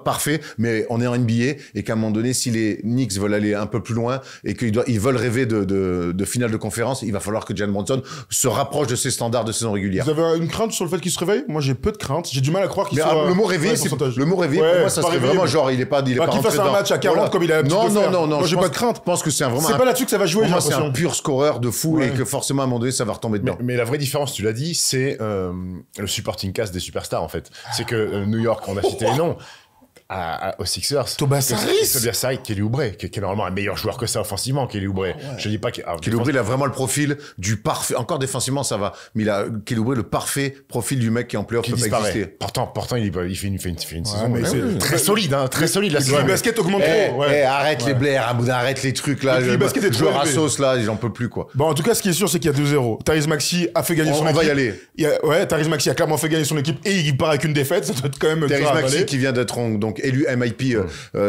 parfait, mais on est en NBA et qu'à un moment donné, si les Knicks veulent aller un peu plus loin et qu'ils veulent rêver de finale de conférence, il va falloir que Jalen Brunson se rapproche de ses standards de saison régulière. Vous avez une crainte sur le fait qu'il se réveille? Moi, j'ai peu de crainte. J'ai du mal à croire qu'il soit... Le mot réveillé, le mot réveillé, pour moi, ça serait vraiment genre, il est pas qu'il fasse un match à 40 comme il a l'habitude de faire. Non, moi, j'ai pas de crainte. Je pense que c'est vraiment... C'est pas là-dessus que ça va jouer, j'ai l'impression. C'est un pur scoreur de fou et que forcément, à un moment donné, ça va retomber dedans. Mais la vraie différence, tu l'as dit, c'est le supporting cast des superstars, en fait. C'est que New York, on a cité les noms, aux Sixers. Tobias Harris, Kelly Oubre, qui est normalement un meilleur joueur que ça offensivement, Kelly Oubre. Je dis pas que... Kelly Oubre, il a vraiment le profil du parfait... Encore défensivement, ça va. Mais il a, Kelly Oubre, le parfait profil du mec qui en playoff peut pas exister. Pourtant, il fait une saison très solide, hein, très solide. Le basket augmente trop. Arrête les blaires, arrête les trucs, là. Le basket est trop joueur à sauce, là, j'en peux plus, quoi. Bon, en tout cas, ce qui est sûr, c'est qu'il y a 2-0. Tyrese Maxey a fait gagner son équipe. On va y aller. Tyrese Maxey a clairement fait gagner son équipe et il part avec une défaite. Ça doit être quand même... Tyrese Maxey qui vient d'être donc élu MIP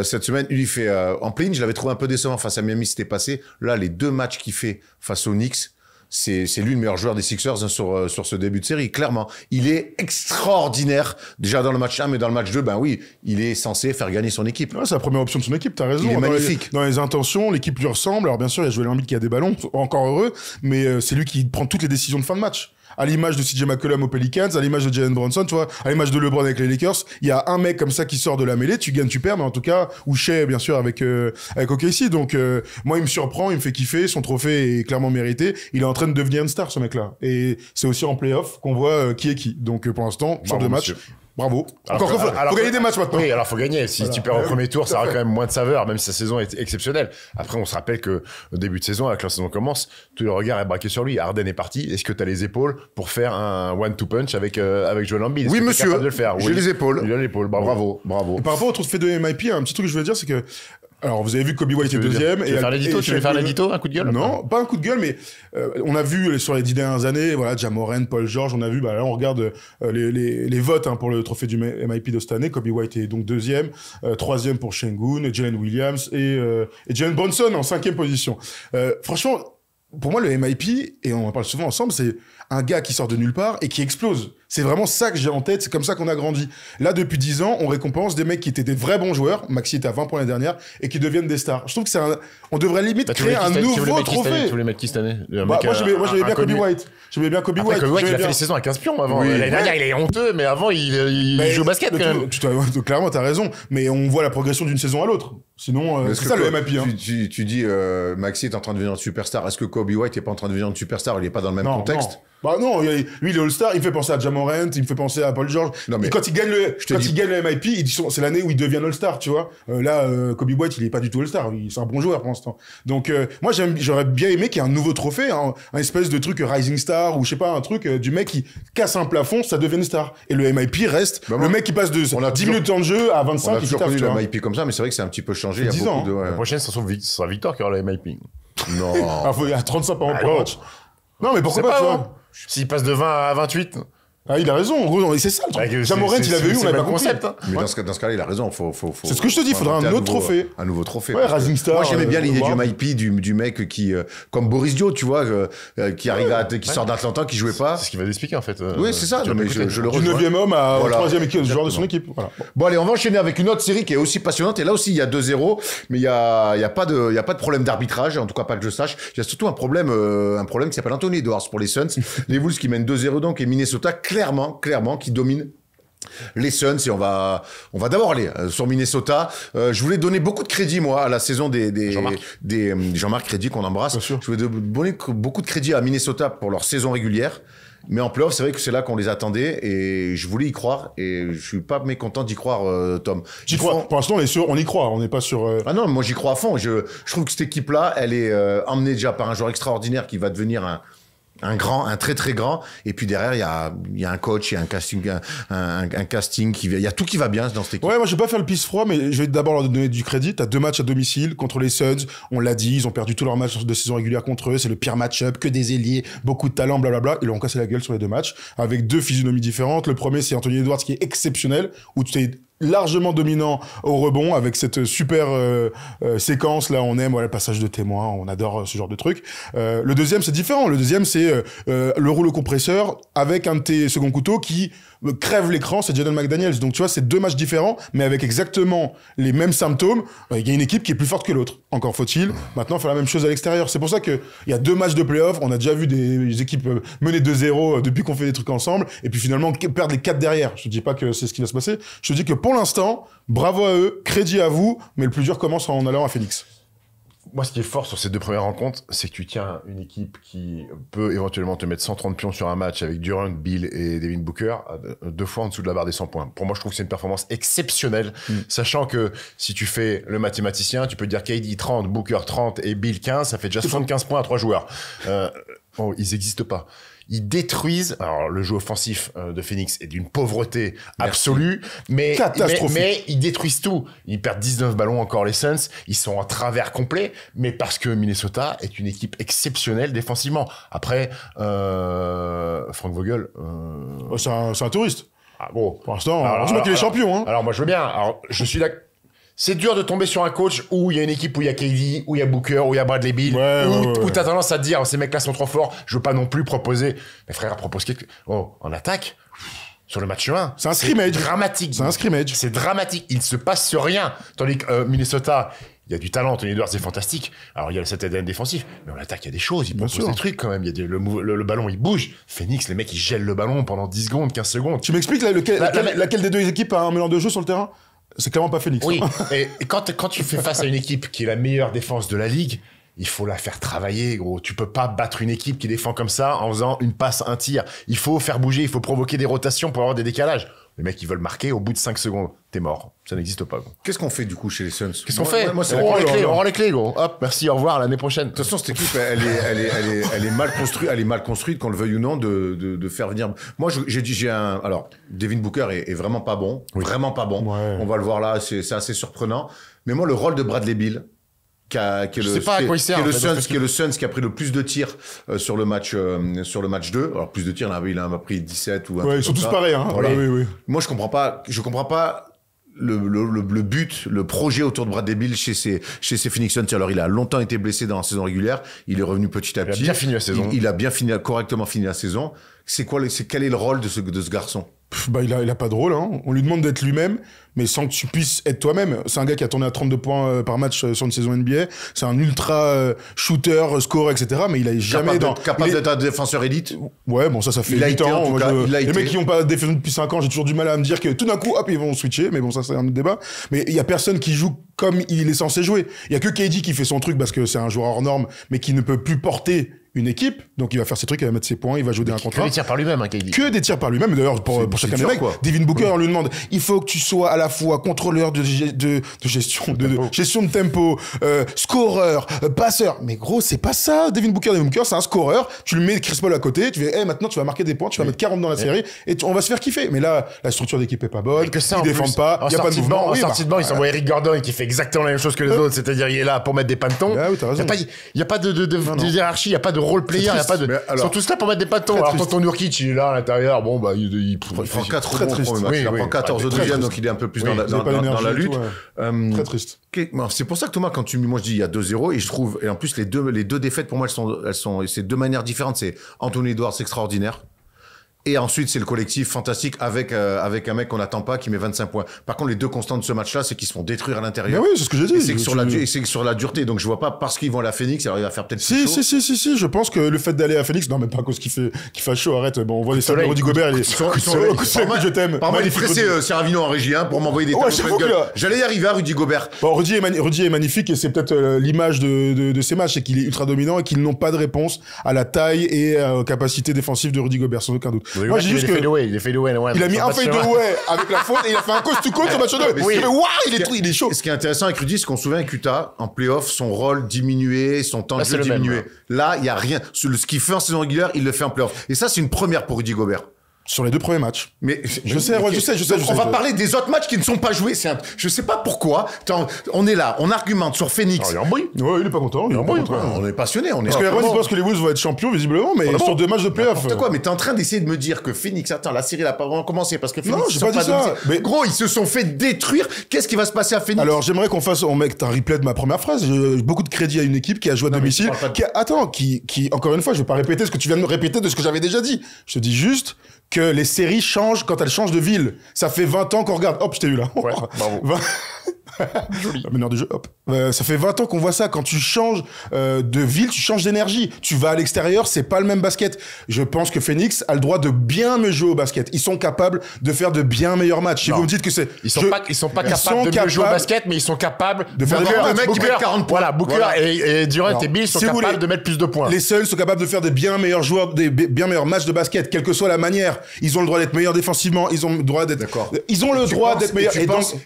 cette semaine, il fait en play-in, je l'avais trouvé un peu décevant face à Miami, c'était passé. Là, les 2 matchs qu'il fait face aux Knicks, c'est lui le meilleur joueur des Sixers sur ce début de série, clairement. Il est extraordinaire, déjà dans le match 1, mais dans le match 2, ben oui, il est censé faire gagner son équipe. Ouais, c'est la première option de son équipe, t'as raison. Il est magnifique. Dans les intentions, l'équipe lui ressemble. Alors bien sûr, il y a Joel Embiid qui a des ballons, encore heureux, mais c'est lui qui prend toutes les décisions de fin de match. À l'image de CJ McCollum aux Pelicans, à l'image de Jalen Brunson, tu vois, à l'image de LeBron avec les Lakers, il y a un mec comme ça qui sort de la mêlée, tu gagnes, tu perds, mais en tout cas, ou Shea, bien sûr, avec OKC. Donc, moi, il me surprend, il me fait kiffer, son trophée est clairement mérité. Il est en train de devenir une star, ce mec-là. Et c'est aussi en playoff qu'on voit qui est qui. Donc, pour l'instant, sur 2 matchs. Bravo. Faut gagner des matchs maintenant. Oui, alors faut gagner. Si tu perds au premier tour, ça aura quand même moins de saveur, même si sa saison est exceptionnelle. Après, on se rappelle que au début de saison, quand la saison commence, tout le regard est braqué sur lui. Harden est parti. Est-ce que tu as les épaules pour faire un one-two punch avec Joel Embiid? Oui, monsieur. De le faire. J'ai les épaules. Il a l'épaule. Bravo. Et par rapport au trophée de MIP, un petit truc que je voulais dire, c'est que alors, vous avez vu que Kobe White est deuxième. Tu veux faire l'édito? Tu veux faire l'édito? Un coup de gueule? Non, pas un coup de gueule, mais on a vu sur les 10 dernières années, voilà, Ja Morant, Paul George, on a vu, là, on regarde les votes pour le trophée du MIP de cette année. Kobe White est donc deuxième, troisième pour Şengün, Jalen Williams et Jalen Brunson en 5e position. Franchement, pour moi, le MIP, et on en parle souvent ensemble, c'est un gars qui sort de nulle part et qui explose. C'est vraiment ça que j'ai en tête, c'est comme ça qu'on a grandi. Là, depuis 10 ans, on récompense des mecs qui étaient des vrais bons joueurs, Maxi était à 20 points l'année dernière, et qui deviennent des stars. Je trouve que on devrait limite créer un nouveau trophée. Tu voulais mettre qui cette année? Moi, j'aimais bien Kobe White. J'aimais bien Kobe White. Kobe White, il a fait les saisons à 15 pions avant. L'année dernière, il est honteux, mais avant, il joue au basket quand même. Clairement, t'as raison, mais on voit la progression d'une saison à l'autre. Sinon, c'est ça le MIP. Tu dis, Maxi est en train de devenir une superstar. Est-ce que Kobe White est pas en train de devenir une superstar? Il est pas dans le même contexte? Bah non, lui il est All-Star, il me fait penser à Ja Morant, il me fait penser à Paul George. Non, mais quand il gagne le MIP, c'est l'année où il devient All-Star, tu vois. Là, Kobe White, il est pas du tout All-Star, c'est un bon joueur pour l'instant. Donc moi j'aurais bien aimé qu'il y ait un nouveau trophée, un espèce de truc Rising Star ou je sais pas, un truc du mec qui casse un plafond, ça devient une star. Et le MIP reste le mec qui passe de 10 minutes de temps de jeu à 25. On a toujours connu le MIP comme ça, mais c'est vrai que c'est un petit peu changé. Il y a 10 ans. La prochaine, ça sera Victor qui aura le MIP. Non. Il y a 35 par match. Non, mais pourquoi pas, tu vois? S'il passe de 20 à 28. Ah, il a raison, en gros, c'est ça le truc. Ja Morant, il avait eu, on l'avait pas concept. Mais dans ce cas-là, il a raison, c'est ce que je te dis, il faudra un autre trophée. Un nouveau trophée. Ouais, Rising Star. Moi, j'aimais bien l'idée du MIP, du mec qui, comme Boris Dio, tu vois, qui arrive qui sort d'Atlanta, qui jouait pas. C'est ce qu'il va expliquer, en fait. Oui, c'est ça, mais je le rejoins. Du 9e homme à 3e joueur de son équipe. Bon, allez, on va enchaîner avec une autre série qui est aussi passionnante, et là aussi, il y a 2-0, mais il y a pas de problème d'arbitrage, en tout cas pas que je sache. Il y a surtout un problème qui s'appelle Anthony Edwards pour les Suns. Les Wolves qui mènent 2-0 donc, et Minnesota, clairement, qui domine les Suns, et on va d'abord aller sur Minnesota. Je voulais donner beaucoup de crédit, moi, à la saison des Jean-Marc Crédit, qu'on embrasse. Je voulais donner beaucoup de crédit à Minnesota pour leur saison régulière. Mais en playoff, c'est vrai que c'est là qu'on les attendait, et je voulais y croire, et je suis pas mécontent d'y croire, Tom. J'y crois. Pour l'instant, on y croit, on n'est pas sur... Ah non, moi j'y crois à fond. Je trouve que cette équipe-là, elle est emmenée déjà par un joueur extraordinaire qui va devenir un très très grand, et puis derrière il y a un coach, il y a un casting il y a tout qui va bien dans cette équipe. Ouais, moi je vais pas faire le pisse froid, mais je vais d'abord leur donner du crédit. T'as 2 matchs à domicile contre les Suns, on l'a dit, ils ont perdu tous leurs matchs de saison régulière contre eux, c'est le pire match-up, que des ailiers, beaucoup de talent, blablabla. Ils leur ont cassé la gueule sur les 2 matchs avec 2 physionomies différentes. Le premier, c'est Anthony Edwards qui est exceptionnel, où tu t'es largement dominant au rebond avec cette super séquence là, on aime le passage de témoin, on adore ce genre de truc. Le deuxième c'est différent, le deuxième c'est le rouleau compresseur avec un de tes second couteaux qui crève l'écran, c'est Jaden McDaniels. Donc tu vois, c'est deux matchs différents mais avec exactement les mêmes symptômes. Il y a une équipe qui est plus forte que l'autre, encore faut-il maintenant faire la même chose à l'extérieur. C'est pour ça qu'il y a 2 matchs de play-off, on a déjà vu des équipes mener 2-0 depuis qu'on fait des trucs ensemble et puis finalement perdre les 4 derrière. Je te dis pas que c'est ce qui va se passer, je te dis que pour l'instant, bravo à eux, crédit à vous, mais le plus dur commence en allant à Phoenix. Moi, ce qui est fort sur ces 2 premières rencontres, c'est que tu tiens une équipe qui peut éventuellement te mettre 130 pions sur un match avec Durant, Bill et Devin Booker, 2 fois en dessous de la barre des 100 points. Pour moi, je trouve que c'est une performance exceptionnelle, sachant que si tu fais le mathématicien, tu peux dire KD 30, Booker 30 et Bill 15, ça fait déjà 75 points à 3 joueurs. Ils n'existent pas. Ils détruisent. Alors, le jeu offensif de Phoenix est d'une pauvreté absolue, mais ils détruisent tout. Ils perdent 19 ballons encore, les Suns. Ils sont en travers complet, mais parce que Minnesota est une équipe exceptionnelle défensivement. Après, Frank Vogel... C'est un touriste. Ah, bon. Pour l'instant, heureusement qu'il est champion. Hein. Alors, moi, je veux bien. Alors, je suis d'accord. C'est dur de tomber sur un coach où il y a une équipe où il y a KD, où il y a Booker, où il y a Bradley Beal, où t'as tendance à te dire, ces mecs-là sont trop forts, je veux pas non plus proposer. Mes frères proposent en attaque, sur le match 1. C'est un scrimmage. Dramatique. C'est un scrimmage. C'est dramatique. Il se passe rien. Tandis que Minnesota, il y a du talent. Anthony Edwards, c'est fantastique. Alors, il y a cet ADN défensif. Mais en attaque, il y a des choses. Il propose des trucs quand même. Il y a le ballon, il bouge. Phoenix, les mecs, ils gèlent le ballon pendant 10 secondes, 15 secondes. Tu m'expliques laquelle des 2 équipes a un mélange de jeu sur le terrain? C'est clairement pas Phoenix. Oui, et quand tu fais face à une équipe qui est la meilleure défense de la ligue, il faut la faire travailler, gros. Tu peux pas battre une équipe qui défend comme ça en faisant une passe, un tir. Il faut faire bouger, il faut provoquer des rotations pour avoir des décalages. Les mecs, ils veulent marquer au bout de 5 secondes. T'es mort. Ça n'existe pas, gros. Qu'est-ce qu'on fait, du coup, chez les Suns? Qu'est-ce qu'on fait? On rend les clés, gros. Hop, merci, au revoir, l'année prochaine. De toute façon, cette équipe, elle est mal construite. Elle est mal construite, qu'on le veuille ou non, de faire venir. Moi, alors, Devin Booker est vraiment pas bon. Oui. Vraiment pas bon. Ouais. On va le voir là, c'est assez surprenant. Mais moi, le rôle de Bradley Beal, qui est le Suns qui a pris le plus de tirs sur le match 2. Alors plus de tirs, il a pris 17 ou un ils sont tous pareils, hein. Voilà. Oui. Moi je comprends pas le but, le projet autour de Bradley Beal chez ces Phoenix Suns. Alors il a longtemps été blessé dans la saison régulière, il est revenu petit à petit. Il a bien fini la saison. Il a bien correctement fini la saison. Quel est le rôle de ce garçon? Il a pas de rôle, hein. On lui demande d'être lui-même, mais sans que tu puisses être toi-même. C'est un gars qui a tourné à 32 points par match sur une saison NBA. C'est un ultra shooter, scorer, etc. Mais il a jamais capable d'être un défenseur élite. Ouais, bon, ça fait 8 ans. Les mecs qui n'ont pas défendu depuis 5 ans, j'ai toujours du mal à me dire que tout d'un coup, hop, ils vont switcher. Mais bon, ça, c'est un autre débat. Mais il y a personne qui joue comme il est censé jouer. Il y a que KD qui fait son truc parce que c'est un joueur hors norme, mais qui ne peut plus porter une équipe, donc il va faire ses trucs, il va mettre ses poins, il va jouer un contrat. Que des tirs par lui-même, hein, KD. Que des tirs par lui-même. D'ailleurs, pour chacun des mecs, Devin Booker, on lui demande, il faut que tu sois à la fois contrôleur de gestion de tempo, scoreur, passeur. Mais gros, c'est pas ça. Devin Booker, c'est un scoreur. Tu lui mets Chris Paul à côté, tu fais, maintenant tu vas marquer des points, tu vas mettre 40 dans la série, et on va se faire kiffer. Mais là, la structure d'équipe est pas bonne, ils défendent pas, il y a pas de mouvement. En sortie de banc, ils s'envoient Eric Gordon qui fait exactement la même chose que les autres, c'est-à-dire il est là pour mettre des pantons. Il y a pas de hiérarchie, il y a pas de role player, il y a pas de. Ils sont tous là pour mettre des pâtons. Alors, tonton Nurkic, il est là à l'intérieur. Bon, il prend 4 rebonds. Il prend 14 au deuxième, donc il est un peu plus dans la lutte. Très triste. C'est pour ça que Thomas, moi je dis il y a 2-0, et je trouve, et en plus les deux défaites pour moi, c'est 2 manières différentes. C'est Anthony Edwards extraordinaire. Et ensuite, c'est le collectif fantastique avec un mec qu'on n'attend pas qui met 25 points. Par contre, les 2 constantes de ce match-là, c'est qu'ils se font détruire à l'intérieur. Mais oui, c'est ce que j'ai dit. Et c'est que sur la dureté. Donc, je vois pas parce qu'ils vont à la Phoenix, alors il va faire peut-être Si, je pense que le fait d'aller à Phoenix, non, même pas à cause qu'il fait chaud, arrête. Bon, on voit les sables de Rudy Gobert, je t'aime. Par moi, il est pressé, Serravino en régie, pour m'envoyer des gueule. J'allais y arriver à Rudy Gobert. Bon, Rudy est magnifique, et c'est peut-être l'image de ces matchs, c'est qu'il est ultra dominant et qu'ils n'ont pas de réponse à la taille et aux capacités défensives de Rudy Gobert, sans aucun doute. Moi, j'ai juste que il a mis un fadeaway avec la faute et il a fait un coast-to-coast au match 2. Il est chaud. Ce qui est intéressant avec Rudy, c'est qu'on se souvient qu'Utah, en playoff, son rôle diminué, son temps de jeu diminué. Là, il y a rien. Ce qu'il fait en saison régulière, il le fait en playoff. Et ça, c'est une première pour Rudy Gobert. Sur les 2 premiers matchs. Mais je sais. On va parler des autres matchs qui ne sont pas joués. Je sais pas pourquoi. On est là, on argumente sur Phoenix. Il est en bruit. Ouais, il est pas content. On est passionné. Parce que Erwan, il pense que les Wolves vont être champions, visiblement, mais sur 2 matchs de playoff. N'importe quoi, mais t'es en train d'essayer de me dire que Phoenix... Attends, la série n'a pas vraiment commencé parce que Phoenix... Non, j'ai pas dit ça. Mais gros, ils se sont fait détruire. Qu'est-ce qui va se passer à Phoenix? Alors, j'aimerais on mette un replay de ma première phrase. J'ai beaucoup de crédit à une équipe qui a joué à domicile. Qui, encore une fois, je vais pas répéter ce que tu viens de me répéter de ce que j'avais déjà dit. Je te dis juste que les séries changent quand elles changent de ville. Ça fait 20 ans qu'on regarde. Hop, je t'ai eu là. Ouais, bravo. Joli. La meneur du jeu, hop. Ça fait 20 ans qu'on voit ça. Quand tu changes de ville, tu changes d'énergie. Tu vas à l'extérieur, c'est pas le même basket. Je pense que Phoenix a le droit de bien mieux jouer au basket. Ils sont capables de faire de bien meilleurs matchs. Si vous me dites que c'est... Ils sont pas capables de mieux jouer au basket, mais ils sont capables de faire des mecs qui mettent 40 points. Voilà, Booker et Durant et Bill sont capables de mettre plus de points. Les seuls sont capables de faire des bien meilleurs joueurs, des bien meilleurs matchs de basket, quelle que soit la manière. Ils ont le droit d'être meilleurs défensivement. Ils ont le droit d'être... D'accord. Ils ont le droit d'être meilleurs.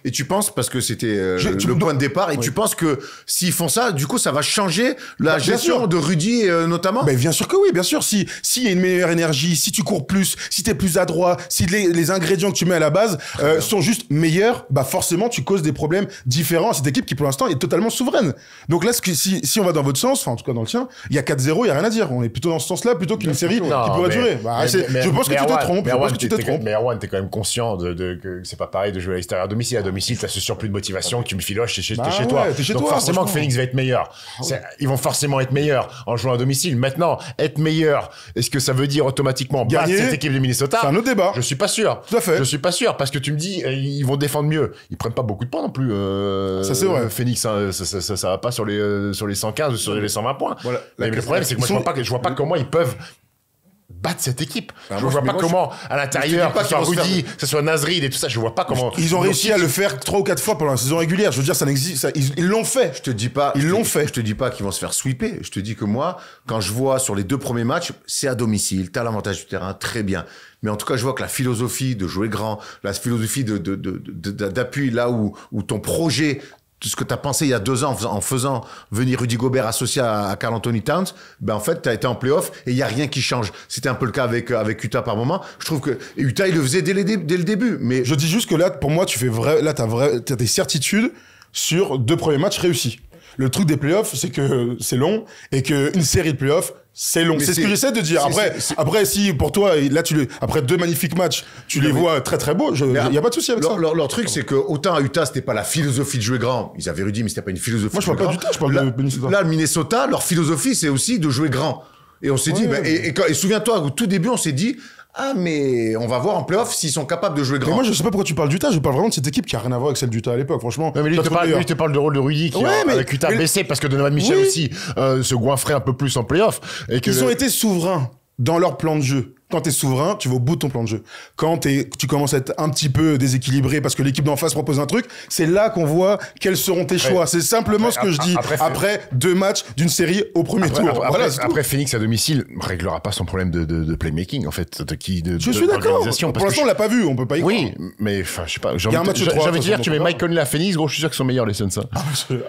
Et tu penses, parce que c'était le point de départ, et tu penses que s'ils font ça, du coup, ça va changer la gestion de Rudy, notamment? Ben, bien sûr que oui, bien sûr. S'il y a une meilleure énergie, si tu cours plus, si t'es plus adroit, si les ingrédients que tu mets à la base sont juste meilleurs, bah forcément, tu causes des problèmes différents à cette équipe qui, pour l'instant, est totalement souveraine. Donc là, si on va dans votre sens, enfin, en tout cas dans le tien, il y a 4-0, il y a rien à dire. On est plutôt dans ce sens-là, plutôt qu'une série qui pourrait durer. Je pense que tu te trompes. Mais Erwan, t'es quand même conscient que c'est pas pareil de jouer à l'extérieur à domicile. À domicile, t'as ce surplus de motivation que tu me filoches chez toi. Donc forcément que Phoenix va être meilleur. Ils vont forcément être meilleurs en jouant à domicile. Maintenant, être meilleur, est-ce que ça veut dire automatiquement battre cette équipe de Minnesota? C'est un autre débat. Je suis pas sûr. Tout à fait. Je suis pas sûr parce que tu me dis ils vont défendre mieux. Ils prennent pas beaucoup de points non plus. Ça c'est vrai. Phoenix, hein, ça va pas sur les 115 ou sur les 120 points. Voilà. Mais le problème c'est que moi je vois pas comment ils peuvent battre cette équipe. Je vois pas comment, à l'intérieur, que ce soit Rudy, que ce soit Nasrid et tout ça, je vois pas comment... Ils ont réussi à le faire 3 ou 4 fois pendant la saison régulière. Je veux dire, ça n'existe, ils l'ont fait. Je te dis pas... Ils l'ont fait. Je te dis pas qu'ils vont se faire sweeper. Je te dis que moi, quand je vois sur les 2 premiers matchs, c'est à domicile, t'as l'avantage du terrain, très bien. Mais en tout cas, je vois que la philosophie de jouer grand, la philosophie d'appui là où ton projet, tout ce que tu as pensé il y a 2 ans en faisant venir Rudy Gobert associé à Karl Anthony Towns, ben en fait, tu as été en play-off et il y a rien qui change. C'était un peu le cas avec Utah par moment. Je trouve que Utah, il le faisait dès le début. Mais je dis juste que là, pour moi, t'as des certitudes sur 2 premiers matchs réussis. Le truc des playoffs, c'est que c'est long et qu'une série de playoffs, c'est long. C'est ce que j'essaie de dire. Après, si pour toi, là, après 2 magnifiques matchs, tu les vois très très beaux, il y a pas de souci avec ça. Leur truc, c'est que autant à Utah, c'était pas la philosophie de jouer grand. Ils avaient Rudy, mais c'était pas une philosophie. Moi, je parle pas d'Utah, je parle de Minnesota. Là, le Minnesota, leur philosophie, c'est aussi de jouer grand. Et on s'est dit, et souviens-toi, au tout début, on s'est dit, ah, mais on va voir en playoff s'ils sont capables de jouer grand. Mais moi, je sais pas pourquoi tu parles d'Utah, je parle vraiment de cette équipe qui a rien à voir avec celle d'Utah à l'époque, franchement. Non, mais lui, il te parle de rôle de Rudy qui, avec Utah baissé parce que Donovan Mitchell aussi se goinfrait un peu plus en playoff. Ils ont été souverains dans leur plan de jeu. Quand t'es souverain, tu vas au bout de ton plan de jeu. Quand tu commences à être un petit peu déséquilibré parce que l'équipe d'en face propose un truc, c'est là qu'on voit quels seront tes choix. C'est simplement ce que je dis. Après 2 matchs d'une série au premier tour. Après, Phoenix à domicile réglera pas son problème de playmaking, en fait. Je suis d'accord. Pour l'instant, on l'a pas vu, on peut pas y croire. Oui, mais enfin, je sais pas. J'ai envie de dire, tu mets Mike Conley à Phoenix, gros, je suis sûr qu'ils sont meilleurs, les Suns.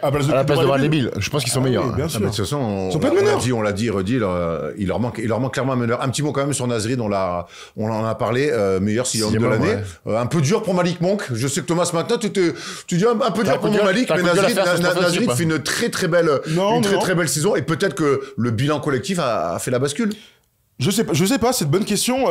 À la place de Bradley Beal. Je pense qu'ils sont meilleurs. Bien sûr. De toute façon, on l'a dit, Rudy, il leur manque clairement un meneur. Un petit mot quand même sur Nasrid, on en a parlé, meilleur sixième de l'année. Ouais. Un peu dur pour Malik Monk. Je sais que Thomas, maintenant, tu dis un peu dur pour mon Malik, mais Nasrid fait une très belle saison et peut-être que le bilan collectif a fait la bascule. Je sais pas, c'est une bonne question.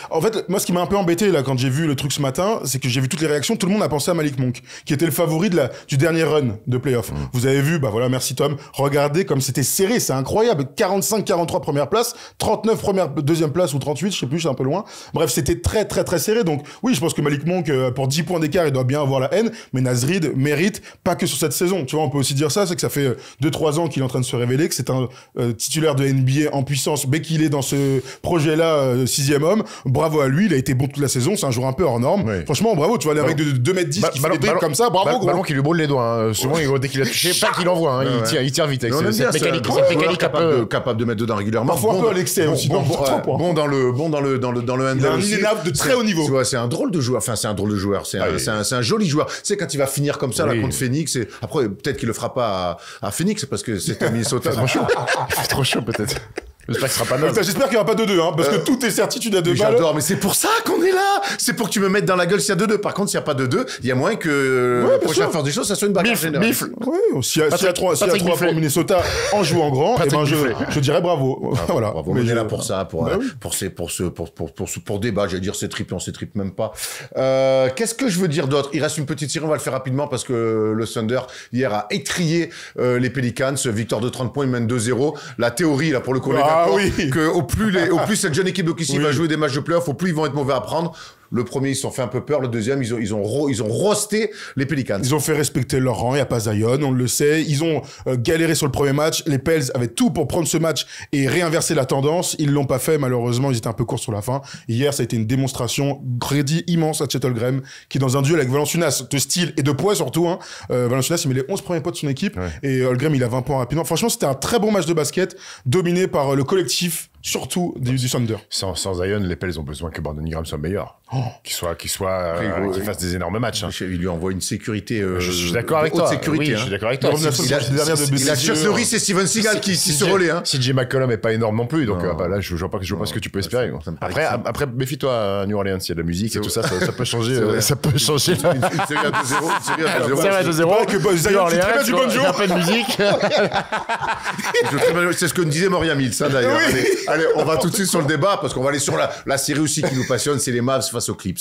En fait, moi, ce qui m'a un peu embêté, là, quand j'ai vu le truc ce matin, c'est que j'ai vu toutes les réactions, tout le monde a pensé à Malik Monk, qui était le favori du dernier run de playoff. Vous avez vu, bah voilà, merci Tom. Regardez comme c'était serré, c'est incroyable. 45-43 première place, 39 deuxième place ou 38, je sais plus, c'est un peu loin. Bref, c'était très serré. Donc, oui, je pense que Malik Monk, pour 10 points d'écart, il doit bien avoir la haine, mais Nasrid mérite, pas que sur cette saison. Tu vois, on peut aussi dire ça, c'est que ça fait 2-3 ans qu'il est en train de se révéler, que c'est un titulaire de NBA en puissance, mais qu'il est dans ce projet-là, 6e homme. Bravo à lui, il a été bon toute la saison, c'est un joueur un peu hors norme. Oui. Franchement, bravo, tu vois, les mecs de 2m10 qui fait des dribbles comme ça, bravo, gros. Ballon qui lui brûle les doigts, souvent, dès qu'il a touché, pas qu'il envoie, il tire vite avec cette mécanique capable de mettre dedans régulièrement. Parfois un peu à l'excès aussi. Bon dans le handle. Il a un inélable de très haut niveau. Tu vois, c'est un drôle de joueur. Enfin, c'est un drôle de joueur. C'est un joli joueur. Tu sais, quand il va finir comme ça, là, contre Phoenix, après, peut-être qu'il le fera pas à Phoenix, parce que c'est à Minnesota. Trop chaud, peut-être. J'espère qu'il sera pas noble. J'espère qu'il n'y aura pas 2-2, hein, parce que tout est certitude à 2 balles. J'adore, mais c'est pour ça qu'on est là. C'est pour que tu me mettes dans la gueule s'il y a 2-2. Par contre, s'il n'y a pas 2-2, il y a moins que la prochaine force des choses, ça soit une bagarre générale. Bifle. Ouais, s'il y a 3 pour Minnesota en jouant grand, eh ben je dirais bravo. Voilà. Bravo, on est là pour ça, pour débat. J'allais dire c'est triple, on s'est triple même pas. Qu'est-ce que je veux dire d'autre? Il reste une petite série, on va le faire rapidement parce que le Thunder hier a étrié les Pelicans, victoire de 30 points, ils mènent 2-0. La théorie là pour le coup, que au plus cette jeune équipe d'OKC va jouer des matchs de playoff, au plus ils vont être mauvais à prendre. Le premier, ils se sont fait un peu peur. Le deuxième, ils ont roasté les Pelicans. Ils ont fait respecter leur rang. Il n'y a pas Zion, on le sait. Ils ont galéré sur le premier match. Les Pels avaient tout pour prendre ce match et réinverser la tendance. Ils l'ont pas fait. Malheureusement, ils étaient un peu courts sur la fin. Hier, ça a été une démonstration crédit immense à Chet Holmgren, qui dans un duel avec Valanciunas, de style et de poids surtout, hein. Valanciunas, il met les 11 premiers points de son équipe. Ouais. Et Holmgren, il a 20 points rapidement. Franchement, c'était un très bon match de basket, dominé par le collectif, surtout du Thunder. Sans Zion, les Pels ont besoin que Brandon Ingram soit meilleur. Qu'il fasse des énormes matchs. Hein. Il lui envoie une sécurité. Je suis d'accord avec toi. Sécurité, oui, je suis d'accord avec toi. Il a Chuck Norris et Steven Seagal qui se relaient. Hein. CJ McCollum est pas énorme non plus, donc là je vois pas ce que tu peux espérer. Après, méfie-toi à New Orleans, il y a de la musique et tout ça, ça peut changer. Ça peut changer. Une série à 2-0. Une série à 2-0. New Orleans, il y a un peu de musique. C'est ce que me disait Mauriam Mills, d'ailleurs. Allez, on va tout de suite sur le débat parce qu'on va aller sur la série aussi qui nous passionne, c'est les Mavs face aux Clips.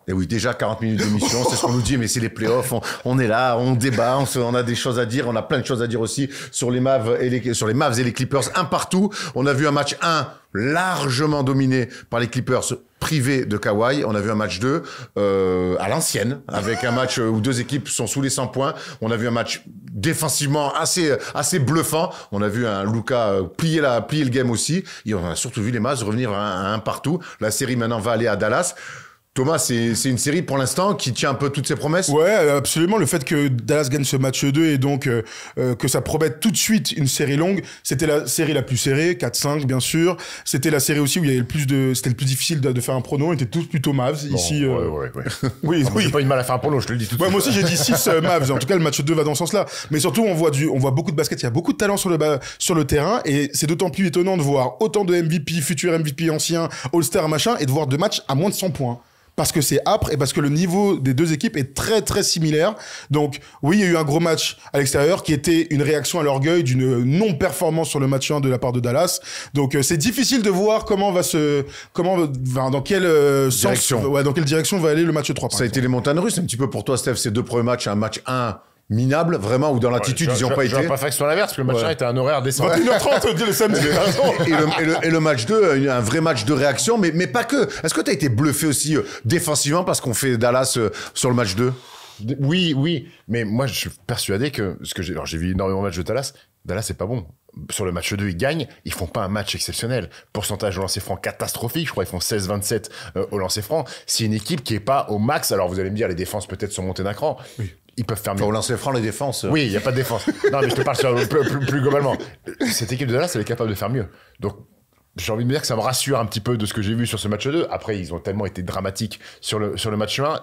Et oui, déjà 40 minutes d'émission, c'est ce qu'on nous dit, mais c'est les playoffs, on est là, on débat, on a des choses à dire, on a plein de choses à dire aussi sur les Mavs et les Clippers, un partout. On a vu un match 1 largement dominé par les Clippers, privé de Kawhi. On a vu un match 2 à l'ancienne, avec un match où deux équipes sont sous les 100 points. On a vu un match défensivement assez bluffant. On a vu un Luka plier le game aussi. Et on a surtout vu les Mavs revenir à un partout. La série maintenant va aller à Dallas. Thomas, c'est une série pour l'instant qui tient un peu toutes ses promesses. Ouais, absolument. Le fait que Dallas gagne ce match 2 et donc que ça promette tout de suite une série longue, c'était la série la plus serrée, 4-5 bien sûr. C'était la série aussi où il y avait c'était le plus difficile de faire un prono. On était tous plutôt Mavs ici. Ouais. Oui. J'ai pas eu de mal à faire un prono, je te le dis tout de suite. Moi aussi j'ai dit 6 Mavs. En tout cas, le match 2 va dans ce sens-là. Mais surtout, on voit beaucoup de basket. Il y a beaucoup de talent sur le terrain et c'est d'autant plus étonnant de voir autant de MVP, futurs MVP anciens, All-Star machin, et de voir deux matchs à moins de 100 points. Parce que c'est âpre et parce que le niveau des deux équipes est très très similaire. Donc oui, il y a eu un gros match à l'extérieur qui était une réaction à l'orgueil d'une non-performance sur le match 1 de la part de Dallas. Donc c'est difficile de voir dans quelle direction va aller le match 3. Ça a été les montagnes russes un petit peu pour toi, Steph, ces deux premiers matchs, un match 1 minable, vraiment, ou dans l'attitude, ils n'y ont pas été. Je pas fait que ce soit l'inverse, parce que le match 1 était un horaire décent. 21h30, le samedi. et le match 2, un vrai match de réaction, mais pas que. Est-ce que tu as été bluffé aussi défensivement parce qu'on fait Dallas sur le match 2? Oui, mais moi je suis persuadé que j'ai vu énormément de matchs de Dallas. Dallas c'est pas bon. Sur le match 2, ils gagnent, ils font pas un match exceptionnel. Pourcentage au lancer franc catastrophique, je crois ils font 16-27 au lancer franc. C'est une équipe qui est pas au max. Alors vous allez me dire les défenses peut-être sont montées d'un cran. Oui. Ils peuvent faire mieux. Au lancer franc, les défenses. Oui, il y a pas de défense. Non, mais je te parle plus globalement. Cette équipe de Dallas, elle est capable de faire mieux. Donc j'ai envie de me dire que ça me rassure un petit peu de ce que j'ai vu sur ce match 2. Après, ils ont tellement été dramatiques sur le match 1.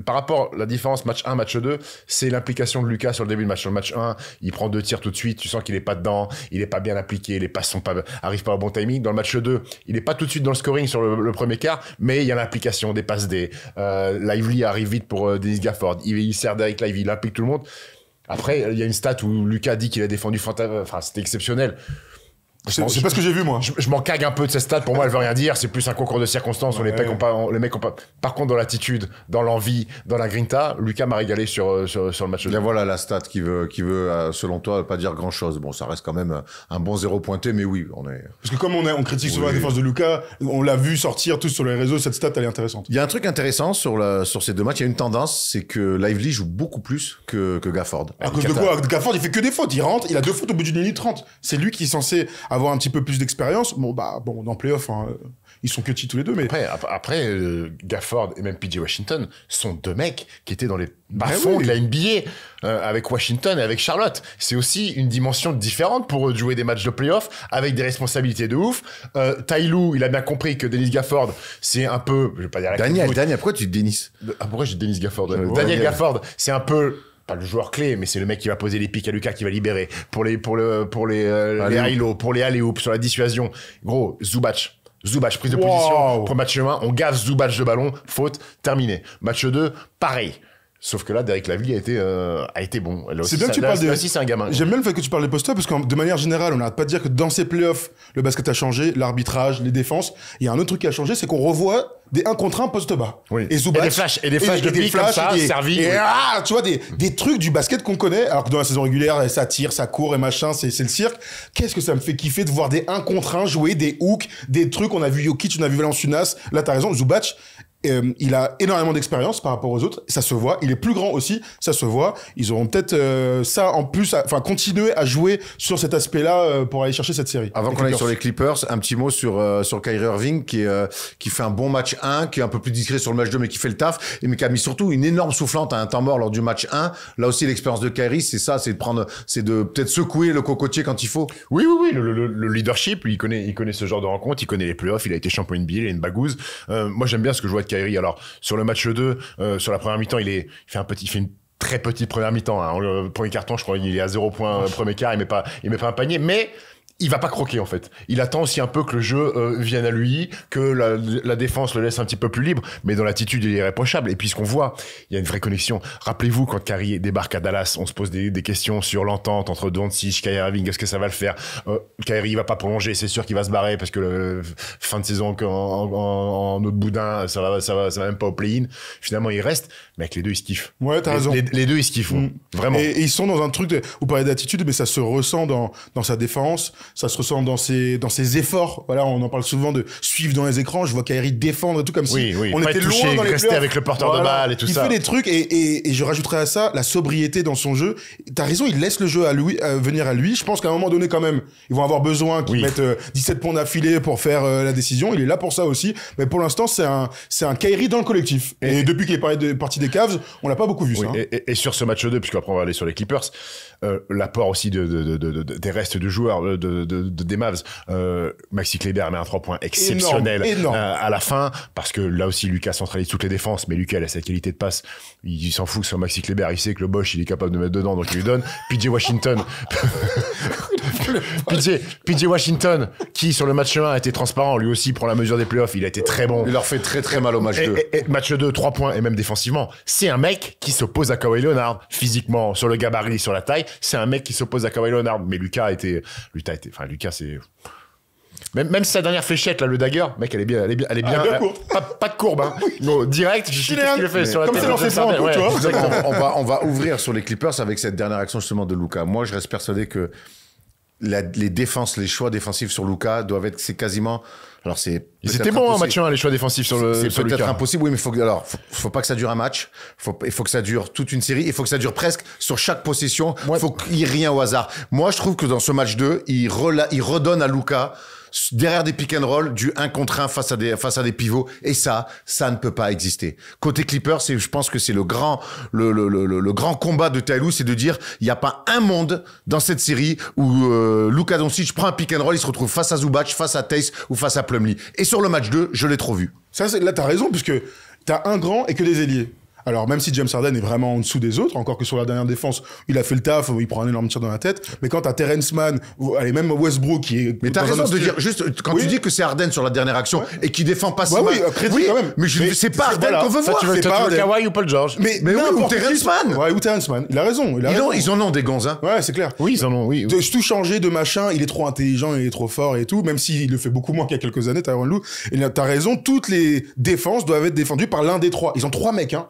Par rapport, la différence match 1, match 2, c'est l'implication de Luka sur le début de match. Sur le match 1, il prend 2 tirs tout de suite. Tu sens qu'il est pas dedans. Il est pas bien appliqué. Les passes arrivent pas au bon timing. Dans le match 2, il est pas tout de suite dans le scoring sur le premier quart, mais il y a l'implication des passes Lively arrive vite pour Dennis Gafford. Il sert Derek Lively, il implique tout le monde. Après, il y a une stat où Luka dit qu'il a défendu c'était exceptionnel. C'est pas ce que j'ai vu, moi. Je m'en cague un peu de cette stat. Pour moi, elle veut rien dire. C'est plus un concours de circonstances où les mecs ont pas. Par contre, dans l'attitude, dans l'envie, dans la grinta, Lucas m'a régalé sur le match. Bien voilà la stat qui veut, selon toi, pas dire grand chose. Bon, ça reste quand même un bon 0 pointé, mais oui, on est. Parce que comme on critique souvent la défense de Lucas, on l'a vu sortir tous sur les réseaux, cette stat, elle est intéressante. Il y a un truc intéressant sur ces deux matchs. Il y a une tendance, c'est que Lively joue beaucoup plus que Gafford. À cause de quoi? Gafford, il fait que des fautes. Il rentre, il a 2 fautes au bout d'une minute 30. C'est lui qui est censé avoir un petit peu plus d'expérience. Bon, dans playoff, ils sont cutis tous les deux, mais. Après, Gafford et même PJ Washington sont deux mecs qui étaient dans les bas-fonds de la NBA, avec Washington et avec Charlotte. C'est aussi une dimension différente pour eux de jouer des matchs de playoff avec des responsabilités de ouf. Ty Lue, il a bien compris que Dennis Gafford, c'est un peu, je vais pas dire Daniel, pourquoi tu dis Dennis? Pourquoi j'ai Dennis Gafford? Daniel Gafford, c'est un peu pas le joueur clé, mais c'est le mec qui va poser les pics à Lucas, qui va libérer pour les high-low, pour les alley-oops, sur la dissuasion. Gros, Zubac, prise de position pour match 1, on gave Zubac de ballon, faute, terminé. Match 2, pareil. Sauf que là, Derek Lively a été bon. Là aussi, c'est bien que tu parles de... aussi, c'est un gamin. J'aime bien le fait que tu parles des post-up parce que de manière générale, on n'arrête pas de dire que dans ces playoffs, le basket a changé, l'arbitrage, les défenses. Il y a un autre truc qui a changé, c'est qu'on revoit des 1 contre 1 post-bas. Oui. Et Zubac. Et des flashs de pique comme ça, servis. Et tu vois, des trucs du basket qu'on connaît, alors que dans la saison régulière, ça tire, ça court et machin, c'est le cirque. Qu'est-ce que ça me fait kiffer de voir des 1 contre 1 jouer, des hooks, des trucs. On a vu Jokic, on a vu Valanciunas. Là, t'as raison, Zubac. Il a énormément d'expérience par rapport aux autres, ça se voit. Il est plus grand aussi, ça se voit. Ils auront peut-être ça en plus, continuer à jouer sur cet aspect-là pour aller chercher cette série. Avant qu'on aille sur les Clippers, un petit mot sur Kyrie Irving qui fait un bon match 1, qui est un peu plus discret sur le match 2, mais qui fait le taf, mais qui a mis surtout une énorme soufflante à un temps mort lors du match 1. Là aussi, l'expérience de Kyrie, c'est ça, c'est de peut-être secouer le cocotier quand il faut. Oui, le leadership, lui, il connaît ce genre de rencontre, il connaît les playoffs, il a été champion NBA, il a une bagouze. Moi, j'aime bien ce que je vois de Kyrie. Alors, sur le match 2, sur la première mi-temps, il fait une très petite première mi-temps. Hein. Le premier carton, je crois, il est à 0 points premier quart, il met pas un panier, mais il va pas croquer, en fait. Il attend aussi un peu que le jeu vienne à lui, que la défense le laisse un petit peu plus libre, mais dans l'attitude, il est irréprochable. Et puis, ce qu'on voit, il y a une vraie connexion. Rappelez-vous, quand Kyrie débarque à Dallas, on se pose des questions sur l'entente entre Doncic, Kyrie Irving, est-ce que ça va le faire? Kyrie, il va pas prolonger, c'est sûr qu'il va se barrer, parce que fin de saison en autre boudin, ça va même pas au play-in. Finalement, il reste, mais avec les deux, ils se kiffent. Ouais, t'as raison. Les deux, ils se kiffent, vraiment. Et ils sont dans un truc vous parlez d'attitude, mais ça se ressent dans sa défense, ça se ressent dans ses efforts. Voilà, on en parle souvent de suivre dans les écrans. Je vois Kyrie défendre et tout, comme si on était loin dans les rester avec le porteur de balle et tout ça. Il fait des trucs et je rajouterais à ça la sobriété dans son jeu. T'as raison, il laisse le jeu venir à lui. Je pense qu'à un moment donné, quand même, ils vont avoir besoin qu'ils mettent 17 points d'affilée pour faire la décision. Il est là pour ça aussi. Mais pour l'instant, c'est un Kyrie dans le collectif. Et depuis qu'il est parti des Cavs, on l'a pas beaucoup vu, ça. Et sur ce match 2, puisqu'après on va aller sur les Clippers, l'apport aussi des restes de joueurs des Mavs, Maxi Kleber met un 3 points exceptionnel énorme. À la fin, parce que là aussi Lucas centralise toutes les défenses, mais Lucas, il a cette qualité de passe, il s'en fout sur Maxi Kleber, il sait que le Bosch il est capable de mettre dedans, donc il lui donne. PJ Washington PJ Washington, qui sur le match 1 a été transparent, lui aussi prend la mesure des playoffs, il a été très bon. Il leur fait très très mal au match 2. Et match 2, 3 points, et même défensivement, c'est un mec qui s'oppose à Kawhi Leonard, physiquement, sur le gabarit, sur la taille, c'est un mec qui s'oppose à Kawhi Leonard. Mais Lucas, c'est... Même sa dernière fléchette, là, le dagger, mec, elle est bien. Pas de courbe, hein. Non, direct, je sais ce qu'il a fait sur la tête. Comme c'est lancé un peu, tu vois. On va ouvrir sur les Clippers avec cette dernière action, justement, de Luka. Moi, je reste persuadé que les choix défensifs sur Luka doivent être, c'est quasiment, alors c'est. Ils étaient bons en match 1, les choix défensifs sur Luka. C'est peut-être impossible, oui, mais faut pas que ça dure un match. Il faut que ça dure toute une série. Il faut que ça dure presque sur chaque possession. Il faut qu'il n'y ait rien au hasard. Moi, je trouve que dans ce match 2, il redonne à Luka, derrière des pick and roll, du 1 contre 1 face à des pivots. Et ça ne peut pas exister. Côté Clippers, je pense que c'est le grand combat de Ty Lue, c'est de dire, il n'y a pas un monde dans cette série où Luka Doncic prend un pick and roll, il se retrouve face à Zubac, face à Theis ou face à Plumlee. Et sur le match 2, je l'ai trop vu. Là, t'as raison, puisque t'as un grand et que des ailiers. Alors, même si James Harden est vraiment en dessous des autres, encore que sur la dernière défense, il a fait le taf, il prend un énorme tir dans la tête, mais quand t'as Terrence Mann, allez, même Westbrook qui est... Mais t'as raison de dire, juste, quand tu dis que c'est Harden sur la dernière action et qui défend pas si mal. Crédit quand même. Mais c'est pas Harden qu'on veut voir. Tu veux Kawhi ou Paul George? Mais oui, ou Terrence Mann. Ouais, ou Terrence Mann. Il a raison. Ils en ont des gons, hein. Ouais, c'est clair. Oui, ils en ont, oui. De tout changer de machin, il est trop intelligent, il est trop fort et tout, même s'il le fait beaucoup moins qu'il y a quelques années, Tyronn Lue. Et t'as raison, toutes les défenses doivent être défendues par l'un des trois. Ils ont 3 mecs, hein.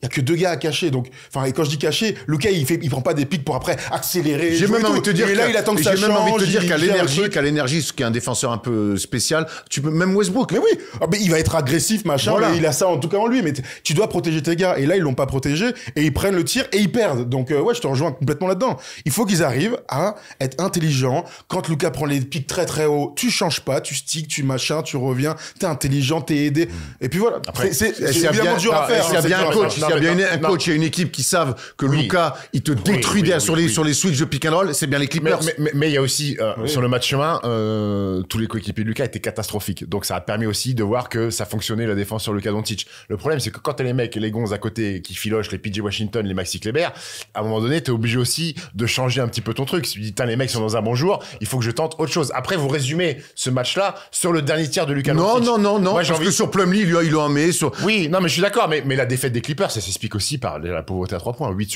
Il y a que 2 gars à cacher, donc, et quand je dis cacher, Luka, il prend pas des pics pour après accélérer. J'ai même envie de te dire là, il attend que ça change. J'ai même envie de te dire qu'à l'énergie, ce qui est un défenseur un peu spécial, tu peux, même Westbrook. Mais oui. Mais il va être agressif, machin, voilà. Mais il a ça en tout cas en lui, mais tu dois protéger tes gars. Et là, ils l'ont pas protégé, et ils prennent le tir, et ils perdent. Donc, ouais, je te rejoins complètement là-dedans. Il faut qu'ils arrivent à être intelligents. Quand Luka prend les pics très très haut, tu changes pas, tu sticks, tu machin, tu reviens, t'es intelligent, t'es aidé. Et puis voilà. Après, c'est évidemment dur à faire. S'il y a bien un coach, qu'il y a bien un coach et une équipe qui savent que Luka, il te détruit sur les switches de pick and roll, c'est bien les Clippers. Mais il y a aussi, sur le match 1, tous les coéquipiers de Luka étaient catastrophiques. Donc ça a permis aussi de voir que ça fonctionnait la défense sur Luka Doncic. Le problème, c'est que quand t'as les mecs, les gonzes à côté qui filochent, les PJ Washington, les Maxi Kleber, à un moment donné, t'es obligé aussi de changer un petit peu ton truc. Si tu dis, les mecs sont dans un bon jour, il faut que je tente autre chose. Après, vous résumez ce match-là sur le dernier tiers de Luka Doncic. Non. Moi, parce que sur Plumlee, il l'a mis. Oui, non, mais je suis d'accord. Mais la défaite des Clippers, ça s'explique aussi par la pauvreté à 3 points. 8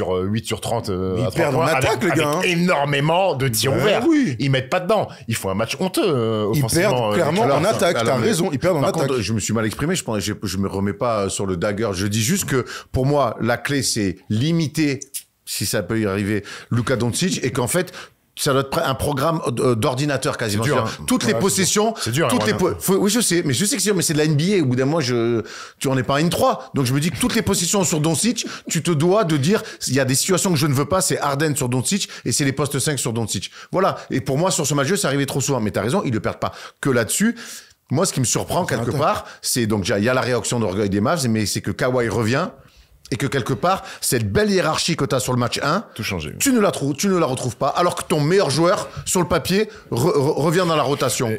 sur 30 à 3 points. Attaque, les gars. Avec énormément de tirs ouverts. Oui. Ils mettent pas dedans. Il faut un match honteux offensivement. Ils perdent clairement en attaque. T'as raison. Ils perdent en attaque. Contre, je me suis mal exprimé. Je me remets pas sur le dagger. Je dis juste que pour moi, la clé, c'est limiter, si ça peut y arriver, Luka Doncic, et qu'en fait, ça doit être un programme d'ordinateur quasiment. C'est dur, toutes les possessions. C'est dur. Oui, je sais, mais c'est sûr, mais c'est de la NBA. Au bout d'un moment, tu en es pas N3. Donc je me dis que toutes les possessions sur Doncic, tu te dois de dire, il y a des situations que je ne veux pas, c'est Harden sur Doncic et c'est les postes 5 sur Doncic. Voilà. Et pour moi, sur ce match-là, ça arrivait trop souvent. Mais t'as raison, ils ne perdent pas que là-dessus. Moi, ce qui me surprend quelque part, c'est donc il y a la réaction d'orgueil des Mavs, mais c'est que Kawhi revient. Et que quelque part, cette belle hiérarchie que tu as sur le match 1, tout changé. Tu ne la retrouves pas, alors que ton meilleur joueur, sur le papier, revient dans la rotation.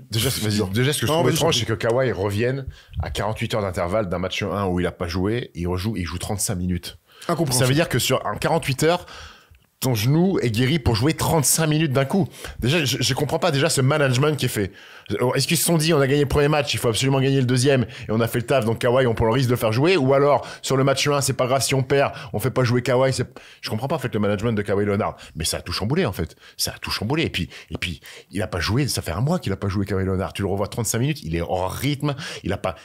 Déjà, ce que je trouve étrange, c'est que Kawhi revienne à 48 heures d'intervalle d'un match 1 où il a pas joué, il joue 35 minutes. Ça veut dire que sur 48 heures, ton genou est guéri pour jouer 35 minutes d'un coup. Déjà, je comprends pas déjà ce management qui est fait. Est-ce qu'ils se sont dit, on a gagné le premier match, il faut absolument gagner le deuxième, et on a fait le taf, donc Kawhi, on prend le risque de le faire jouer, ou alors, sur le match 1, c'est pas grave si on perd, on fait pas jouer Kawhi, je comprends pas, en fait, le management de Kawhi Leonard. Mais ça a tout chamboulé, en fait. Ça a tout chamboulé. Et puis, il a pas joué, ça fait un mois qu'il a pas joué Kawhi Leonard. Tu le revois 35 minutes, il est hors rythme, il a pas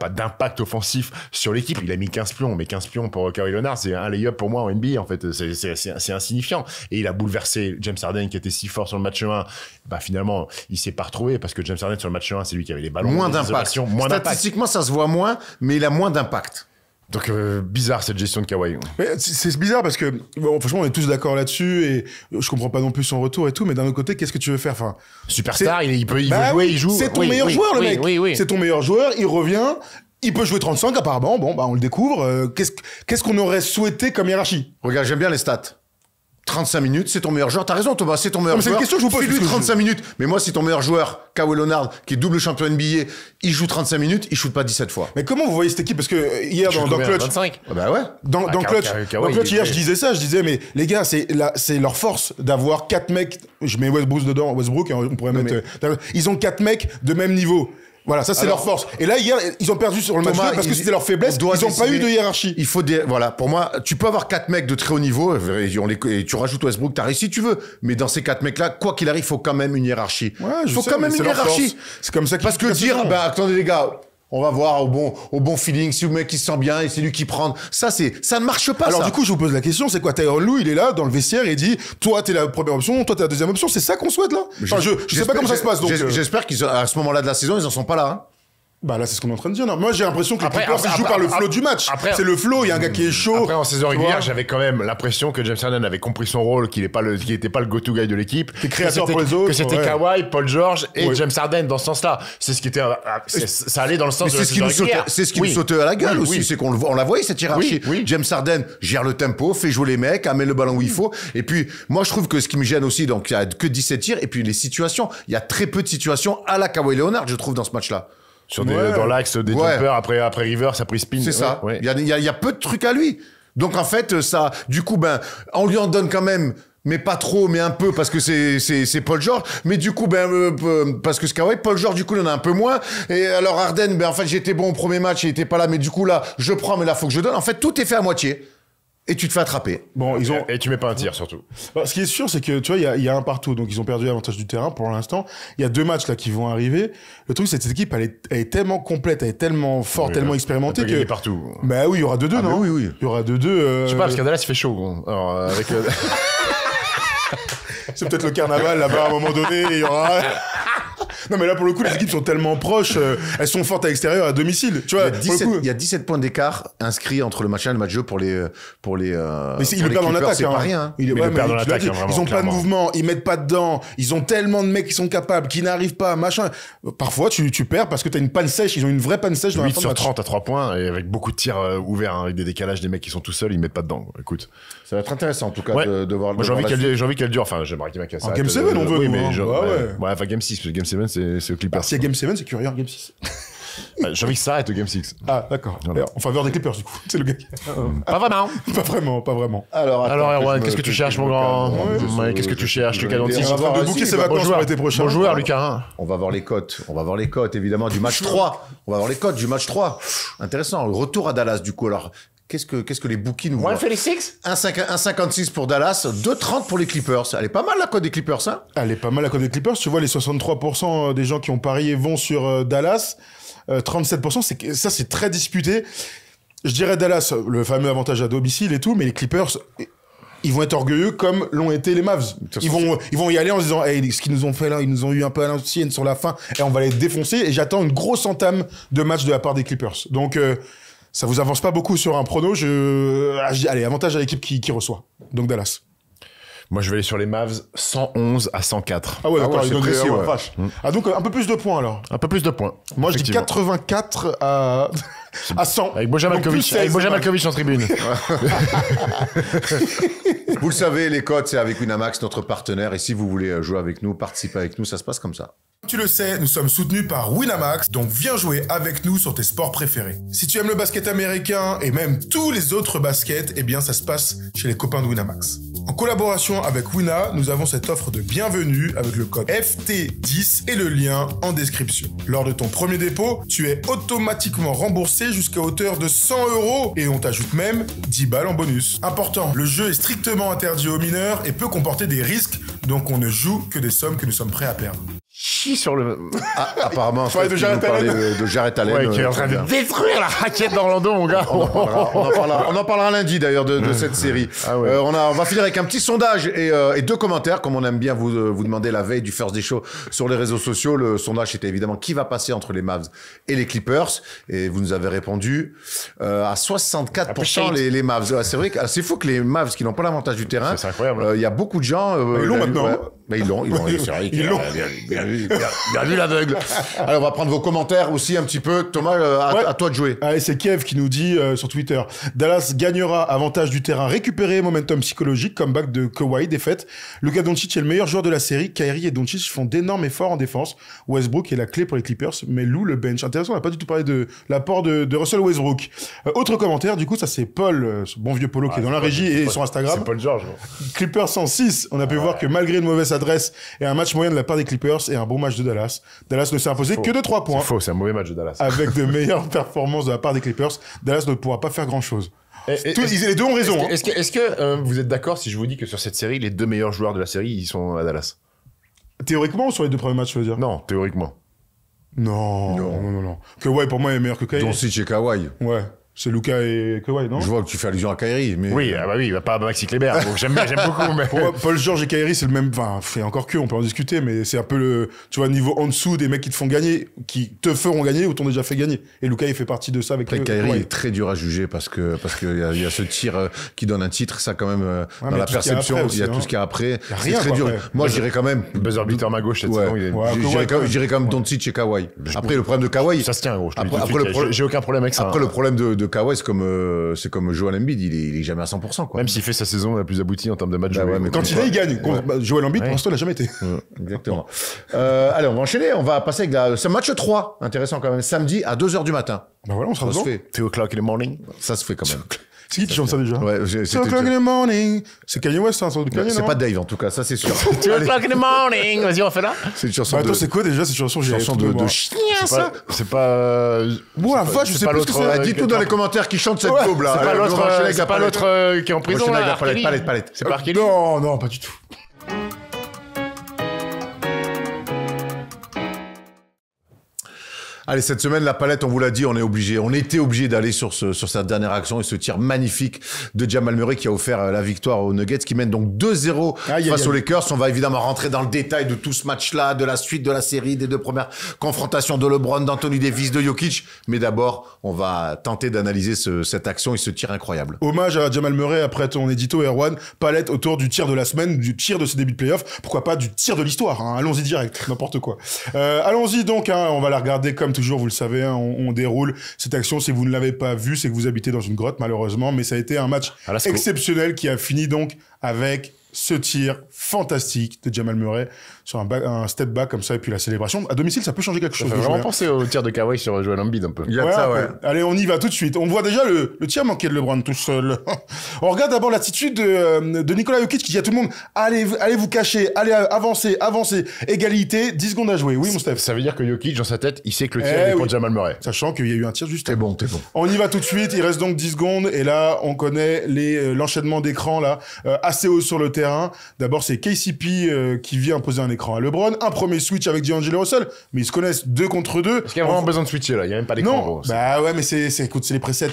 d'impact offensif sur l'équipe. Il a mis 15 pions, mais 15 pions pour Kawhi Leonard, c'est un lay-up pour moi en NBA, en fait. C'est insignifiant. Et il a bouleversé James Harden, qui était si fort sur le match 1. Bah, finalement, il s'est pas retrouvé parce que James Harden sur le match 1, c'est lui qui avait les ballons. Moins d'impact. Statistiquement, ça se voit moins, mais il a moins d'impact. Donc, bizarre cette gestion de Kawhi. Mais c'est bizarre parce que, bon, franchement, on est tous d'accord là-dessus et je comprends pas non plus son retour et tout, mais d'un autre côté, qu'est-ce que tu veux faire? Enfin, superstar, il veut jouer, il joue. C'est ton meilleur joueur, le mec. Oui. C'est ton meilleur joueur, il revient. Il peut jouer 35 apparemment. Bon, bah, on le découvre. Qu'est-ce qu'on aurait souhaité comme hiérarchie? Regarde, j'aime bien les stats. 35 minutes, c'est ton meilleur joueur. T'as raison, Thomas, c'est ton meilleur joueur. C'est une question que je vous pose. Fais-lui 35 minutes. Mais moi, si ton meilleur joueur, Kawhi Leonard, qui est double champion NBA, il joue 35 minutes, il shoot pas 17 fois. Mais comment vous voyez cette équipe? Parce que hier, dans Clutch. 25. Bah ouais. Dans Clutch, hier, je disais ça. Je disais, mais les gars, c'est leur force d'avoir 4 mecs. Je mets Westbrook dedans, on pourrait mettre. Ils ont 4 mecs de même niveau. Voilà, ça c'est leur force. Et là, hier, ils ont perdu sur le match parce que c'était leur faiblesse. Ils n'ont pas eu de hiérarchie. Il faut voilà, pour moi, tu peux avoir 4 mecs de très haut niveau et tu rajoutes Westbrook, t'as réussi si tu veux. Mais dans ces 4 mecs-là, quoi qu'il arrive, il faut quand même une hiérarchie. Ouais, il faut quand même une hiérarchie. C'est comme ça. Parce que dire, attendez les gars. On va voir au bon feeling, si le mec il se sent bien et c'est lui qui prend. Ça ne marche pas. Alors ça. du coup, je vous pose la question, c'est quoi? Tyronn Lue, il est là dans le vestiaire et il dit, toi t'es la première option, toi t'es la deuxième option. C'est ça qu'on souhaite là? Enfin, je sais pas comment ça se passe. Donc j'espère qu'à ce moment-là de la saison, ils en sont pas là. Hein. Bah là, c'est ce qu'on est en train de dire. Non, moi, j'ai l'impression que les Clippers jouent par le flow du match. C'est le flow, il y a un gars qui est chaud. Après, en saison régulière, j'avais quand même l'impression que James Harden avait compris son rôle, qu'il était pas le go-to guy de l'équipe. Que c'était Kawhi, Paul George et James Harden dans ce sens-là. C'est ce qui était, ça allait dans le sens de la saison régulière. C'est ce qui me sautait à la gueule aussi, c'est qu'on la voyait, cette hiérarchie. James Harden gère le tempo, fait jouer les mecs, amène le ballon où il faut. Et puis, moi, je trouve que ce qui me gêne aussi, donc, il y a que 17 tirs, et puis les situations. Il y a très peu de situations à la Kawhi Leonard, je trouve, dans ce match-là. Dans l'axe des jumpers, après Rivers, ça a pris spin. C'est ça. Il y a peu de trucs à lui. Donc, en fait, ça, du coup, on lui en donne quand même, mais pas trop, mais un peu, parce que c'est Paul George. Mais du coup, parce que c'est Kawhi, Paul George, du coup, il en a un peu moins. Et alors, Harden, en fait, j'étais bon au premier match, il était pas là, mais du coup, là, je prends, mais là, faut que je donne. En fait, tout est fait à moitié. Et tu te fais attraper. Bon, et tu mets pas un tir, surtout. Alors, ce qui est sûr, c'est que, tu vois, il y a un partout. Donc, ils ont perdu l'avantage du terrain pour l'instant. Il y a 2 matchs, là, qui vont arriver. Le truc, c'est que cette équipe, elle est tellement complète, elle est tellement forte, tellement expérimentée que. Partout. Bah oui, il y aura 2-2, non? Oui. Il y aura 2-2, Je sais pas, parce qu'à Dallas, il fait chaud. Alors, avec c'est peut-être le carnaval, là-bas, à un moment donné, il y aura. Non, mais là, pour le coup, les équipes sont tellement proches, elles sont fortes à l'extérieur, à domicile. Tu vois, il y a 17 points d'écart inscrits entre le match 1 et le match 2 pour les mais ils le perdent en attaque, c'est pas rien. Ils le perdent en attaque, vraiment, ils ont plein de clairement. mouvements, ils mettent pas dedans, ils ont tellement de mecs qui sont capables, qui n'arrivent pas, machin. Parfois, tu perds parce que t'as une panne sèche, ils ont une vraie panne sèche dans la 8 fin de sur match. 30 à 3 points et avec beaucoup de tirs ouverts, hein, avec des décalages, des mecs qui sont tout seuls, ils mettent pas dedans. Écoute. Ça va être intéressant en tout cas Ouais. de voir. Moi, j'ai envie qu'elle dure. Enfin, j'aimerais qu'il En Game 7, on veut, Oui, nous, mais hein. Ouais. ouais, enfin, Game 6, parce que Game 7, c'est au Clippers. Si y a Game 7, c'est Currier Game 6. J'ai envie que ça arrête au Game 6. Ah, d'accord. Voilà. En faveur des Clippers, du coup. C'est le gars. Pas vraiment. Pas vraiment. Alors, Erwan, qu'est-ce que tu cherches, mon grand? Qu'est-ce que tu cherches, Lucas Doncic? On va voir de booker ses vacances pour l'été prochain. Bon joueur, Lucas. On va voir les cotes. On va voir les cotes, évidemment, du match 3. On va voir les cotes du match 3. Intéressant. Retour à Dallas, du coup. Alors, qu'est-ce que les bookies nous voient 1,56 pour Dallas, 2,30 pour les Clippers. Elle est pas mal, la cote des Clippers, hein? Elle est pas mal la cote des Clippers. Tu vois, les 63% des gens qui ont parié vont sur Dallas. 37%, c'est très disputé. Je dirais Dallas, le fameux avantage à domicile et tout, mais les Clippers, ils vont être orgueilleux comme l'ont été les Mavs. Ils vont y aller en se disant, hey, ce qu'ils nous ont fait là, ils nous ont eu un peu à l'ancienne sur la fin, et on va les défoncer. Et j'attends une grosse entame de match de la part des Clippers. Donc, ça vous avance pas beaucoup sur un prono. Allez, avantage à l'équipe qui reçoit. Donc Dallas. Moi, je vais aller sur les Mavs 111 à 104. Ah ouais, d'accord, c'est ils donnent des précis, ouais. vache. Ah, donc un peu plus de points alors. Un peu plus de points. Moi, je dis Effectivement. 84 à 100. Avec Bojan Donc, plus Malkovich. 16, Avec Bojan ouais. Malkovich en tribune. Vous le savez, les cotes, c'est avec Winamax, notre partenaire. Et si vous voulez jouer avec nous, participer avec nous, ça se passe comme ça. Tu le sais, nous sommes soutenus par Winamax, donc viens jouer avec nous sur tes sports préférés. Si tu aimes le basket américain et même tous les autres baskets, eh bien ça se passe chez les copains de Winamax. En collaboration avec Wina, nous avons cette offre de bienvenue avec le code FT10 et le lien en description. Lors de ton premier dépôt, tu es automatiquement remboursé jusqu'à hauteur de 100 € et on t'ajoute même 10 balles en bonus. Important, le jeu est strictement interdit aux mineurs et peut comporter des risques, donc on ne joue que des sommes que nous sommes prêts à perdre. Chie sur le. Ah, apparemment, parlais de Jarrett Allen. de Jarrett Allen. Ouais, qui est en train de détruire la raquette d'Orlando, mon gars. On en parlera lundi d'ailleurs de cette série. Ah ouais. On va finir avec un petit sondage et 2 commentaires, comme on aime bien vous demander la veille du First Day Show sur les réseaux sociaux. Le sondage était évidemment qui va passer entre les Mavs et les Clippers, et vous nous avez répondu à 64% les Mavs. Ouais, c'est vrai que c'est fou que les Mavs qui n'ont pas l'avantage du terrain. C'est incroyable. Il y a beaucoup de gens. Ils l'ont maintenant. Ouais. Mais ils l'ont. C'est vrai. Ils l'ont. Bien vu l'aveugle. Alors on va prendre vos commentaires aussi un petit peu. Thomas, à toi de jouer. Allez, c'est Kev qui nous dit sur Twitter, Dallas gagnera, avantage du terrain récupéré, momentum psychologique, comeback de Kawhi, défaite. Luka Doncic est le meilleur joueur de la série. Kyrie et Doncic font d'énormes efforts en défense. Westbrook est la clé pour les Clippers, mais Lou le bench. Intéressant, on n'a pas du tout parlé de l'apport de Russell Westbrook. Autre commentaire, du coup, ça c'est Paul, ce bon vieux Polo qui est dans la régie et sur Instagram. C'est Paul George. Clippers 106, on a pu voir que malgré une mauvaise adresse et un match moyen de la part des Clippers et un bon match de Dallas, Dallas ne s'est imposé que de 3 points. C'est faux, c'est un mauvais match de Dallas. Avec de meilleures performances de la part des Clippers, Dallas ne pourra pas faire grand-chose. Les deux ont raison. Est-ce que vous êtes d'accord si je vous dis que sur cette série, les 2 meilleurs joueurs de la série, ils sont à Dallas? Théoriquement ou sur les 2 premiers matchs, je veux dire? Non, théoriquement. Non. Kawhi, pour moi, est meilleur que Kyrie. Doncic et Kawhi. Ouais. C'est Luka et Kawhi, non? Je vois que tu fais allusion à Kyrie, mais... Oui, il va pas Maxi Kleber. Donc j'aime beaucoup, mais... Pour moi, Paul George et Kyrie, c'est le même... Enfin, fait encore que, on peut en discuter, mais c'est un peu le... Tu vois, niveau en dessous des mecs qui te font gagner, qui te feront gagner ou t'ont déjà fait gagner. Et Luka, il fait partie de ça avec Après, Kyrie Kawhi. est très dur à juger parce que il y a ce tir qui donne un titre, ça quand même dans mais la tout ce qu'il y a perception, après il y a aussi, tout ce qu'il y a après. Y a C'est rien, très quoi, dur. après. Moi, je dirais quand même. Buzzer beater ma gauche cette Ouais. saison. Il est... Ouais. Je dirais quand même Doncic et Kawhi. Après, le problème de Kawhi. Ça se tient, gros. Après, J'ai aucun problème avec ça. Après, le problème de Kawhi, c'est comme Joel Embiid, il est jamais à 100%, quoi. Même s'il fait sa saison la plus aboutie en termes de match Bah joués. ouais, mais Quand il est, il gagne. Joel Embiid, pour l'instant, il n'a jamais été. Exactement. Allez, on va enchaîner. On va passer avec ce match 3. Intéressant quand même. Samedi à 2h du matin. Bah voilà, on sera Ça se dedans. fait. 2 o'clock in the morning. Ça se fait quand même. C'est qui chante ça déjà? Ouais, So o'clock in the morning. C'est Kanye West, hein, sans doute Kanye, c'est non? pas Dave en tout cas, ça c'est sûr. 2 o'clock in the morning. Vas-y, on fait là. C'est une chanson Bah attends, de... c'est quoi déjà cette chanson? J'ai chanson tout de mémoire. chien, C'est ça. pas. Bon, la vache, je sais pas plus ce que l'autre, c'est. Dites-nous dans les commentaires qui chante cette Ouais, daube là. C'est pas Allez, on va enchaîner l'autre. avec C'est la pas palette. l'autre qui est en prison. Enchaîner avec là, la palette, R. Kelly. palette. C'est pas R. Kelly. Non, pas du tout. Allez, cette semaine, la palette, on vous l'a dit, on était obligé d'aller sur cette dernière action et ce tir magnifique de Jamal Murray qui a offert la victoire aux Nuggets, qui mènent donc 2-0 face aux Lakers. On va évidemment rentrer dans le détail de tout ce match-là, de la suite de la série, des 2 premières confrontations de LeBron, d'Anthony Davis, de Jokic. Mais d'abord, on va tenter d'analyser cette action et ce tir incroyable. Hommage à Jamal Murray après ton édito, Erwan. Palette autour du tir de la semaine, du tir de ce début de playoff. Pourquoi pas du tir de l'histoire, hein. Allons-y direct, n'importe quoi. Allons-y donc, hein. On va la regarder comme toujours, vous le savez, hein. On déroule cette action. Si vous ne l'avez pas vue, c'est que vous habitez dans une grotte, malheureusement. Mais ça a été un match exceptionnel qui a fini donc avec ce tir fantastique de Jamal Murray sur un step back comme ça, et puis la célébration. À domicile, ça peut changer quelque chose. Ça fait vraiment penser au tir de Kawhi sur Joel Embiid un peu. Il y a de ça, ouais. Allez, on y va tout de suite. On voit déjà le tir manqué de LeBron tout seul. On regarde d'abord l'attitude de Nikola Jokic qui dit à tout le monde « Allez vous cacher, allez avancez, égalité, 10 secondes à jouer. » Oui, mon Steph. Ça veut dire que Jokic, dans sa tête, il sait que le tir est pour Jamal Murray. Sachant qu'il y a eu un tir juste avant. T'es bon. On y va tout de suite. Il reste donc 10 secondes. Et là, on connaît l'enchaînement d'écrans là, assez haut sur le terrain. D'abord, c'est KCP qui vient poser un écran à LeBron. Un premier switch avec D'Angelo Russell, mais ils se connaissent 2 contre 2. Est-ce qu'il y a vraiment besoin de switcher là? Il n'y a même pas d'écran. Non, gros, bah ouais, mais c'est les presets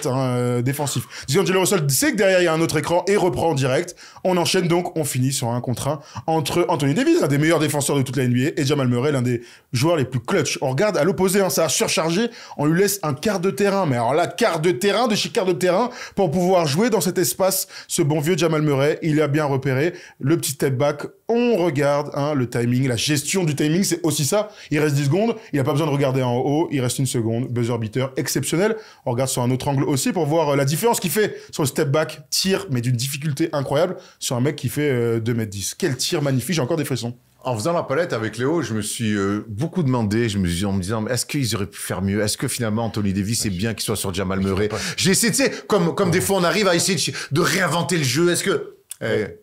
défensifs. D'Angelo Russell sait que derrière il y a un autre écran et reprend en direct. On enchaîne donc, on finit sur un contre 1 entre Anthony Davis, l'un des meilleurs défenseurs de toute la NBA, et Jamal Murray, l'un des joueurs les plus clutch. On regarde à l'opposé, hein, ça a surchargé. On lui laisse un quart de terrain, mais alors là, quart de terrain de chez quart de terrain pour pouvoir jouer dans cet espace. Ce bon vieux Jamal Murray, il a bien repéré le petit step back. On regarde le timing, la gestion du timing, c'est aussi ça. Il reste 10 secondes, il n'a pas besoin de regarder en haut, il reste 1 seconde, buzzer beater exceptionnel. On regarde sur un autre angle aussi pour voir la différence qu'il fait sur le step back, tir, mais d'une difficulté incroyable, sur un mec qui fait 2m10. Quel tir magnifique, j'ai encore des frissons. En faisant la palette avec Léo, je me suis beaucoup demandé, en me disant, est-ce qu'ils auraient pu faire mieux? Est-ce que finalement Anthony Davis, c'est bien qu'il soit sur Jamal Murray? J'ai essayé, tu sais, comme des fois on arrive à essayer de réinventer le jeu. Est-ce que...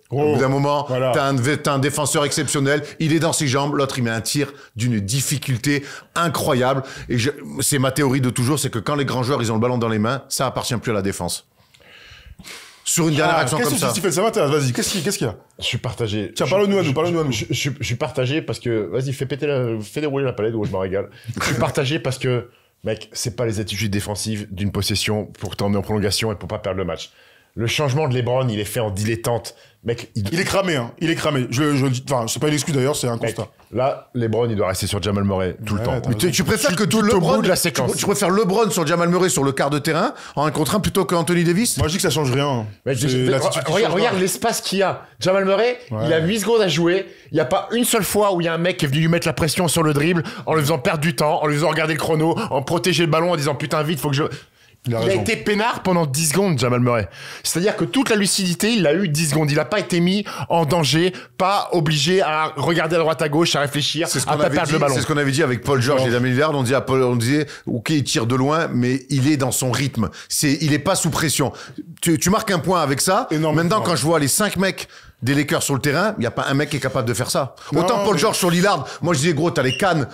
au bout d'un moment, voilà. T'as un défenseur exceptionnel, il est dans ses jambes, l'autre il met un tir d'une difficulté incroyable. Et c'est ma théorie de toujours, c'est que quand les grands joueurs ils ont le ballon dans les mains, ça appartient plus à la défense. Sur une dernière action comme ça. Qu'est-ce que tu fais? Ça m'intéresse, vas-y, qu'est-ce qu'il y a? Je suis partagé. Tiens, parle-nous à nous. Je suis partagé parce que, vas-y, fais dérouler la palette où je me régale. Je suis partagé parce que, mec, c'est pas les attitudes défensives d'une possession pour t'emmener en prolongation et pour pas perdre le match. Le changement de LeBron, il est fait en dilettante. Mec, il est cramé, hein. Il est cramé. Enfin, c'est pas une excuse d'ailleurs, c'est un constat. Là, LeBron, il doit rester sur Jamal Murray tout le temps. Mais tu préfères que tout LeBron, bout de la séquence. Tu préfères LeBron sur Jamal Murray sur le quart de terrain en 1 contre 1 plutôt qu'Anthony Davis? Moi, je dis que ça change rien. Regarde l'espace qu'il y a. Jamal Murray, il a 8 secondes à jouer. Il n'y a pas une seule fois où il y a un mec qui est venu lui mettre la pression sur le dribble en lui faisant perdre du temps, en lui faisant regarder le chrono, en protéger le ballon en disant putain vite, faut que je... Il a été peinard pendant 10 secondes, Jamal Murray. C'est-à-dire que toute la lucidité, il l'a eu 10 secondes. Il n'a pas été mis en danger, pas obligé à regarder à droite à gauche, à réfléchir, à pas perdre le ballon. C'est ce qu'on avait dit avec Paul George et Damien Lillard. On disait, ok, il tire de loin, mais il est dans son rythme. Il est pas sous pression. Tu marques un point avec ça. Maintenant, quand je vois les 5 mecs des Lakers sur le terrain, il y a pas un mec qui est capable de faire ça. Autant Paul George sur Lillard, moi je disais gros, t'as les cannes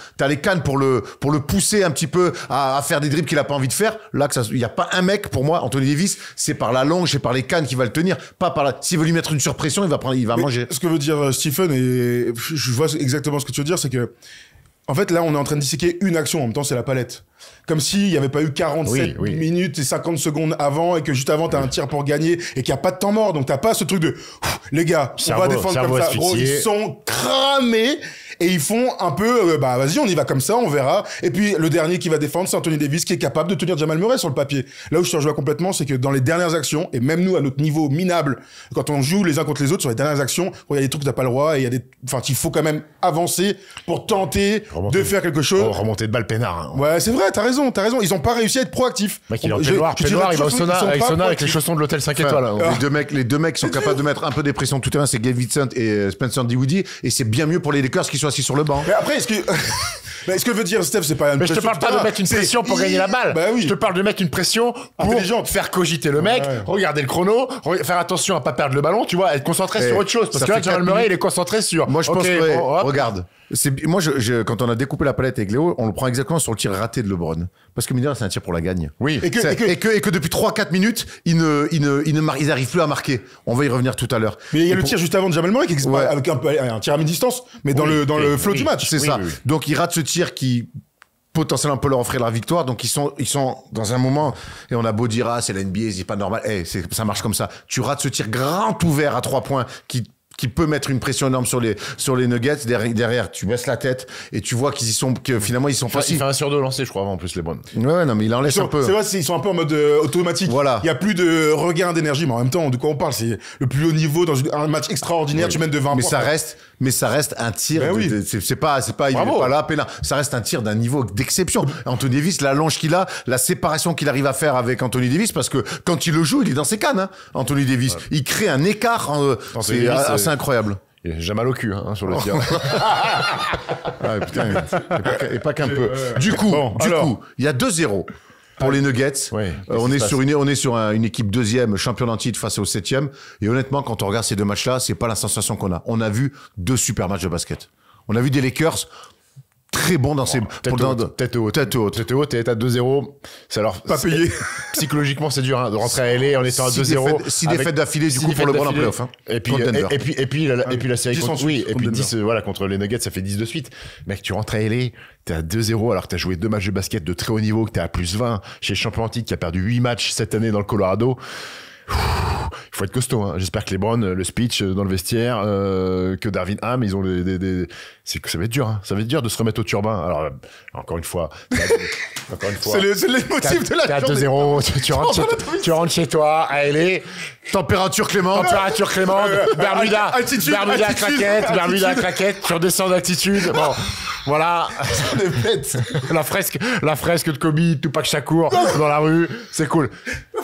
pour le pousser un petit peu à faire des dribbles qu'il a pas envie de faire. Là il y a pas un mec pour moi, Anthony Davis, c'est par la longe, c'est par les cannes qu'il va le tenir, pas par s'il veut lui mettre une surpression, il va manger. Ce que veut dire Stephen, et je vois exactement ce que tu veux dire, c'est que en fait là on est en train de disséquer une action, en même temps c'est la palette. Comme s'il n'y avait pas eu 47 minutes et 50 secondes avant et que juste avant t'as un tir pour gagner et qu'il n'y a pas de temps mort. Donc t'as pas ce truc de les gars, on va défendre comme ça. Gros, ils sont cramés et ils font un peu vas-y on y va comme ça, on verra. Et puis le dernier qui va défendre c'est Anthony Davis qui est capable de tenir Jamal Murray sur le papier. Là où je te rejoins complètement, c'est que dans les dernières actions, et même nous à notre niveau minable, quand on joue les uns contre les autres sur les dernières actions, il y a des trucs que t'as pas le droit et il faut quand même avancer pour tenter de faire quelque chose. Remonter de balle peinard. Hein. Ouais, c'est vrai, t'as raison. Ils ont pas réussi à être proactifs. Mec, il est en peignoir, il va au sauna avec les chaussons de l'hôtel 5 étoiles. Les deux mecs sont capables de mettre un peu des pressions tout terrain, c'est Gabe Vincent et Spencer Dinwiddie, et c'est bien mieux pour les Lakers qu'ils soient assis sur le banc. Mais après, est-ce que veut dire, Steph, c'est pas... Mais je te parle pas de mettre une pression pour gagner la balle. Bah oui. Je te parle de mettre une pression pour faire cogiter le mec, regarder le chrono, faire attention à pas perdre le ballon, tu vois, être concentré sur autre chose. Parce que là, Jamal Murray, il est concentré sur... Moi, je pense que... Regarde. Moi, quand on a découpé la palette avec Léo, on le prend exactement sur le tir raté de LeBron. Parce que, mine de rien, c'est un tir pour la gagne. Oui. Et que depuis 3-4 minutes, ils n'arrivent plus à marquer. On va y revenir tout à l'heure. Mais il y a le tir juste avant de Jamal Murray, avec un tir à mi-distance, mais dans le flow du match. C'est ça. Donc, il rate ce tir qui potentiellement peut leur offrir la victoire. Donc ils sont dans un moment, et on a beau dire, c'est la NBA, c'est pas normal. Ça marche comme ça. Tu rates ce tir grand ouvert à 3 points qui peut mettre une pression énorme sur les Nuggets. Derrière, tu baisses la tête et tu vois que finalement, ils sont pas si... Il fait 1 sur 2 lancé, je crois, avant, en plus, les Browns. Ouais, non, mais il en laisse un peu. C'est vrai, ils sont un peu en mode automatique. Voilà. Il y a plus de regain d'énergie, mais en même temps, de quoi on parle? C'est le plus haut niveau dans un match extraordinaire, tu mènes de 20 points. Mais ça reste un tir. C'est pas, il est pas là, pénal. Ça reste un tir d'un niveau d'exception. Anthony Davis, la longe qu'il a, la séparation qu'il arrive à faire avec Anthony Davis, parce que quand il le joue, il est dans ses cannes, hein, Anthony Davis. Ouais. Il crée un écart, c'est assez incroyable. J'ai mal au cul sur le tir. Putain, et pas qu'un peu. Du coup, il y a 2-0 pour les Nuggets. Ouais, on est sur une équipe deuxième, championne en titre face au 7e. Et honnêtement, quand on regarde ces deux matchs-là, c'est pas la sensation qu'on a. On a vu 2 super matchs de basket. On a vu des Lakers très bons dans ces... Tête haute, t'es à 2-0. C'est alors... Pas payé. Psychologiquement, c'est dur de rentrer à LA en étant à 2-0. 6 défaites d'affilée, du coup, pour le LeBron en playoff. Et puis la série contre... Oui, et puis 10, contre les Nuggets, ça fait 10 de suite. Mec, tu rentres à LA, t'es à 2-0 alors que t'as joué 2 matchs de basket de très haut niveau, que t'es à plus 20 chez le champion en titre qui a perdu 8 matchs cette année dans le Colorado. Il faut être costaud, hein. J'espère que LeBron, le speech dans le vestiaire, que Darvin Ham, ils ont ça va être dur, hein. Ça va être dur de se remettre au turbin. Alors, encore une fois. C'est les motifs de la journée. T'es à 2-0, tu rentres chez toi, à LA. Température clémente. Bermuda claquette, tu redescends d'altitude. Bon, voilà. La fresque de Kobe, Tupac Shakur dans la rue, c'est cool.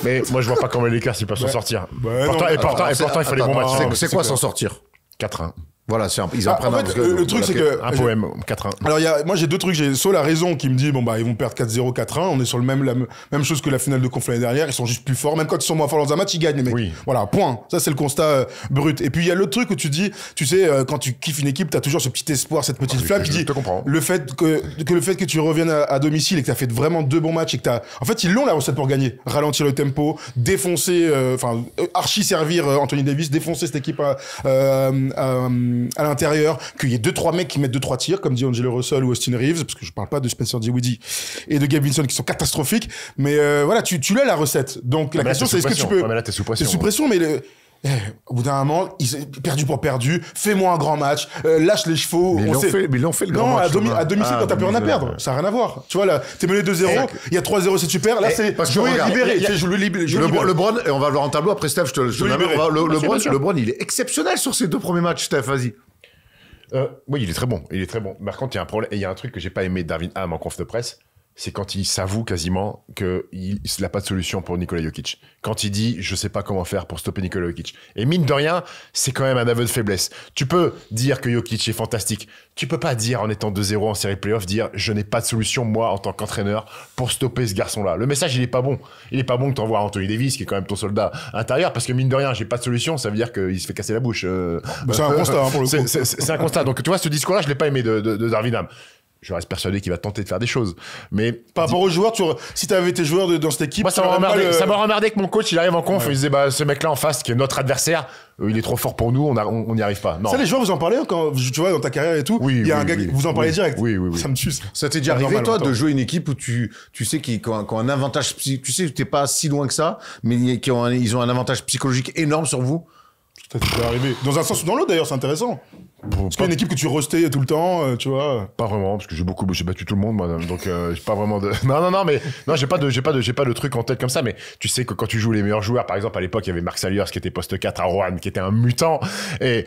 Mais moi, je vois pas comment les Lakers ils peuvent s'en sortir. Pourtant, il faut les bons matchs. C'est quoi s'en sortir? 4-1. Voilà, ils en prennent le truc, c'est que... Un poème, 4-1. Alors, moi, j'ai 2 trucs. J'ai soit la raison qui me dit, ils vont perdre 4-0, 4-1. On est sur la même chose que la finale de conf l'année dernière. Ils sont juste plus forts. Même quand ils sont moins forts dans un match, ils gagnent, les mecs. Oui. Voilà, point. Ça, c'est le constat brut. Et puis, il y a l'autre truc où tu dis, tu sais, quand tu kiffes une équipe, t'as toujours ce petit espoir, cette petite flamme. Je te comprends. Le fait que tu reviennes à domicile et que t'as fait vraiment 2 bons matchs et que en fait, ils l'ont, la recette pour gagner. Ralentir le tempo, défoncer, archi servir Anthony Davis, défoncer cette équipe à l'intérieur. Qu'il y ait 2-3 mecs qui mettent 2-3 tirs, comme dit Angelo Russell ou Austin Reeves, parce que je parle pas de Spencer Dinwiddie et de Gabe Vincent qui sont catastrophiques, mais voilà, tu l'as la recette. Donc la question c'est est-ce que tu peux... mais là t'es sous pression. T'es sous pression, mais au bout d'un moment, perdu pour perdu, fais-moi un grand match, lâche les chevaux. Mais ils l'ont fait le grand match. À domicile, quand t'as plus rien à perdre, ça n'a rien à voir. Tu vois, là, t'es mené 2-0, il y a 3-0, c'est super. Là, c'est jouer libéré. Le Bron, et on va le voir en tableau après, Steph, le Bron, il est exceptionnel sur ces 2 premiers matchs, Steph, vas-y. Oui, il est très bon. Par contre, il y a un problème. Il y a un truc que j'ai pas aimé de Darvin Ham en conf de presse, c'est quand il s'avoue quasiment qu'il n'a pas de solution pour Nikola Jokic. Quand il dit « je sais pas comment faire pour stopper Nikola Jokic ». Et mine de rien, c'est quand même un aveu de faiblesse. Tu peux dire que Jokic est fantastique. Tu peux pas dire en étant 2-0 en série playoff, dire « je n'ai pas de solution, moi, en tant qu'entraîneur, pour stopper ce garçon-là ». Le message, il est pas bon. Il est pas bon que t'envoies Anthony Davis, qui est quand même ton soldat intérieur, parce que mine de rien, j'ai pas de solution, ça veut dire qu'il se fait casser la bouche. C'est un constat, pour le coup. C'est un constat. Donc tu vois, ce discours-là, je l'ai pas aimé de Darvin Ham. Je reste persuadé qu'il va tenter de faire des choses. Mais par rapport aux joueurs, si t'avais été joueur dans cette équipe, moi ça m'a emmerdé que mon coach il arrive en conf et il disait ce mec là en face qui est notre adversaire, il est trop fort pour nous, on n'y arrive pas. Non. Ça, les joueurs, vous en parlez quand tu vois dans ta carrière et tout. Il y a un gars vous en parlez direct. Oui. Ça me tue. Ça t'est déjà arrivé toi de jouer une équipe où tu sais qu'ils ont un avantage, tu sais que t'es pas si loin que ça, mais ils ont un avantage psychologique énorme sur vous. Ça t'est déjà arrivé. Dans un sens ou dans l'autre d'ailleurs, c'est intéressant. Parce qu'il y a une équipe que tu restais tout le temps, tu vois. Pas vraiment, parce que j'ai battu tout le monde, moi, donc j'ai pas vraiment de. Non, j'ai pas de truc en tête comme ça, mais tu sais que quand tu joues les meilleurs joueurs, par exemple à l'époque il y avait Mark Sayers qui était poste 4 à Rouen, qui était un mutant, mais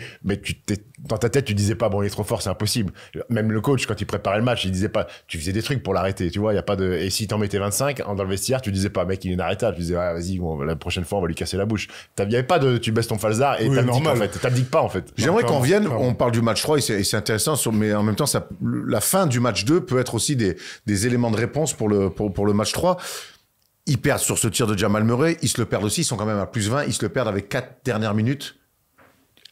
dans ta tête tu disais pas il est trop fort, c'est impossible. Même le coach quand il préparait le match, il disait pas, tu faisais des trucs pour l'arrêter, tu vois, y a pas de. Et si t'en mettais 25 dans le vestiaire, tu disais pas mec il est inarrêtable, tu disais vas-y la prochaine fois on va lui casser la bouche. Y avait pas de tu baisses ton falzar et t'abdiques pas en fait. J'aimerais qu'on vienne, on parle du match 3 et c'est intéressant, mais en même temps, la fin du match 2 peut être aussi des éléments de réponse pour le match 3. Ils perdent sur ce tir de Jamal Murray, ils se le perdent aussi, ils sont quand même à plus 20, ils se le perdent avec 4 dernières minutes.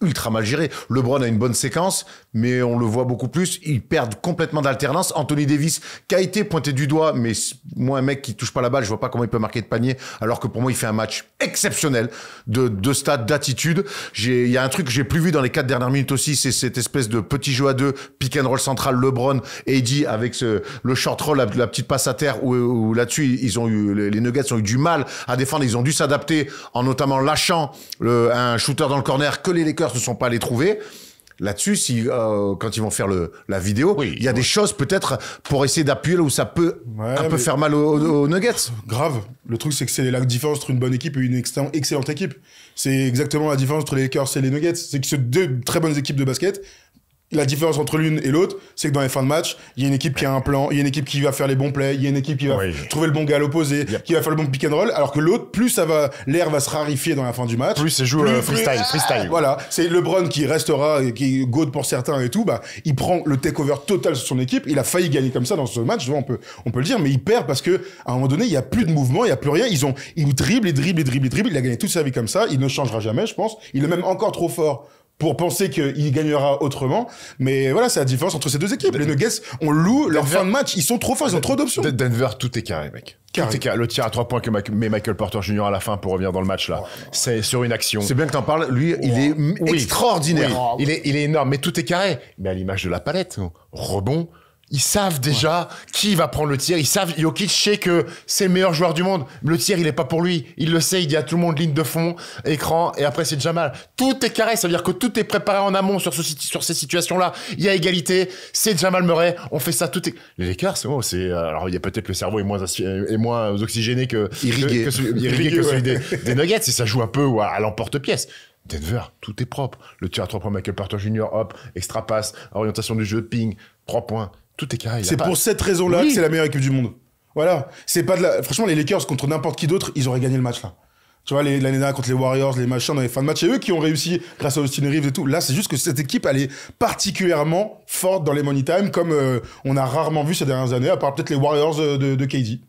ultra mal géré. LeBron a une bonne séquence, mais on le voit beaucoup plus. Ils perdent complètement d'alternance. Anthony Davis, qui a été pointé du doigt, mais moi, un mec qui touche pas la balle, je vois pas comment il peut marquer de panier, alors que pour moi, il fait un match exceptionnel de stade, d'attitude. Il y a un truc que j'ai plus vu dans les 4 dernières minutes aussi, c'est cette espèce de petit jeu à 2, pick and roll central, LeBron, AD avec le short roll, la petite passe à terre, où là-dessus, les Nuggets ont eu du mal à défendre. Ils ont dû s'adapter en notamment lâchant un shooter dans le corner que les Lakers ne sont pas allés trouver. Là-dessus, quand ils vont faire la vidéo, il y a des choses peut-être pour essayer d'appuyer là où ça peut un peu faire mal aux Nuggets. Grave. Le truc, c'est que c'est la différence entre une bonne équipe et une excellente équipe. C'est exactement la différence entre les Lakers et les Nuggets. C'est que c'est 2 très bonnes équipes de basket. La différence entre l'une et l'autre, c'est que dans les fins de match, il y a une équipe qui a un plan, il y a une équipe qui va faire les bons plays, il y a une équipe qui va trouver le bon gars à l'opposé, qui va faire le bon pick and roll, alors que l'autre, plus l'air va se raréfier dans la fin du match. Plus c'est joué freestyle. Voilà. C'est LeBron qui restera, qui est GOAT pour certains et tout, il prend le takeover total sur son équipe. Il a failli gagner comme ça dans ce match, on peut le dire, mais il perd parce que, à un moment donné, il y a plus de mouvement, il y a plus rien. Il dribble. Il a gagné toute sa vie comme ça. Il ne changera jamais, je pense. Il est même encore trop fort pour penser qu'il gagnera autrement. Mais voilà, c'est la différence entre ces 2 équipes. Les Nuggets, on loue leur fin de match. Ils sont trop forts, ils ont trop d'options. Denver, tout est carré, mec. Le tir à 3 points que met Michael Porter Jr. à la fin pour revenir dans le match, là. C'est sur une action. C'est bien que t'en parles. Lui, il est extraordinaire. Il est énorme, mais tout est carré. Mais à l'image de la palette, rebond. Ils savent déjà qui va prendre le tir. Ils savent, Jokic sait que c'est le meilleur joueur du monde. Le tir, il est pas pour lui. Il le sait, il dit à tout le monde ligne de fond, écran, et après c'est Jamal. Tout est carré, ça veut dire que tout est préparé en amont sur ces situations-là. Il y a égalité, c'est Jamal Murray, on fait ça, tout est... Les Lakers, alors il y a peut-être le cerveau est moins oxygéné que celui des Nuggets, et ça joue un peu à l'emporte-pièce. Denver, tout est propre. Le tir à 3 points, Michael Porter Jr., hop, extra passe, orientation du jeu, ping, 3 points. Tout est carré. C'est pour cette raison-là que c'est la meilleure équipe du monde. Voilà. C'est pas franchement, les Lakers contre n'importe qui d'autre, ils auraient gagné le match, là. Tu vois, l'année dernière contre les Warriors, les machins dans les fins de match, c'est eux qui ont réussi grâce à Austin Reeves et tout. Là, c'est juste que cette équipe, elle est particulièrement forte dans les money time, comme on a rarement vu ces dernières années, à part peut-être les Warriors de KD.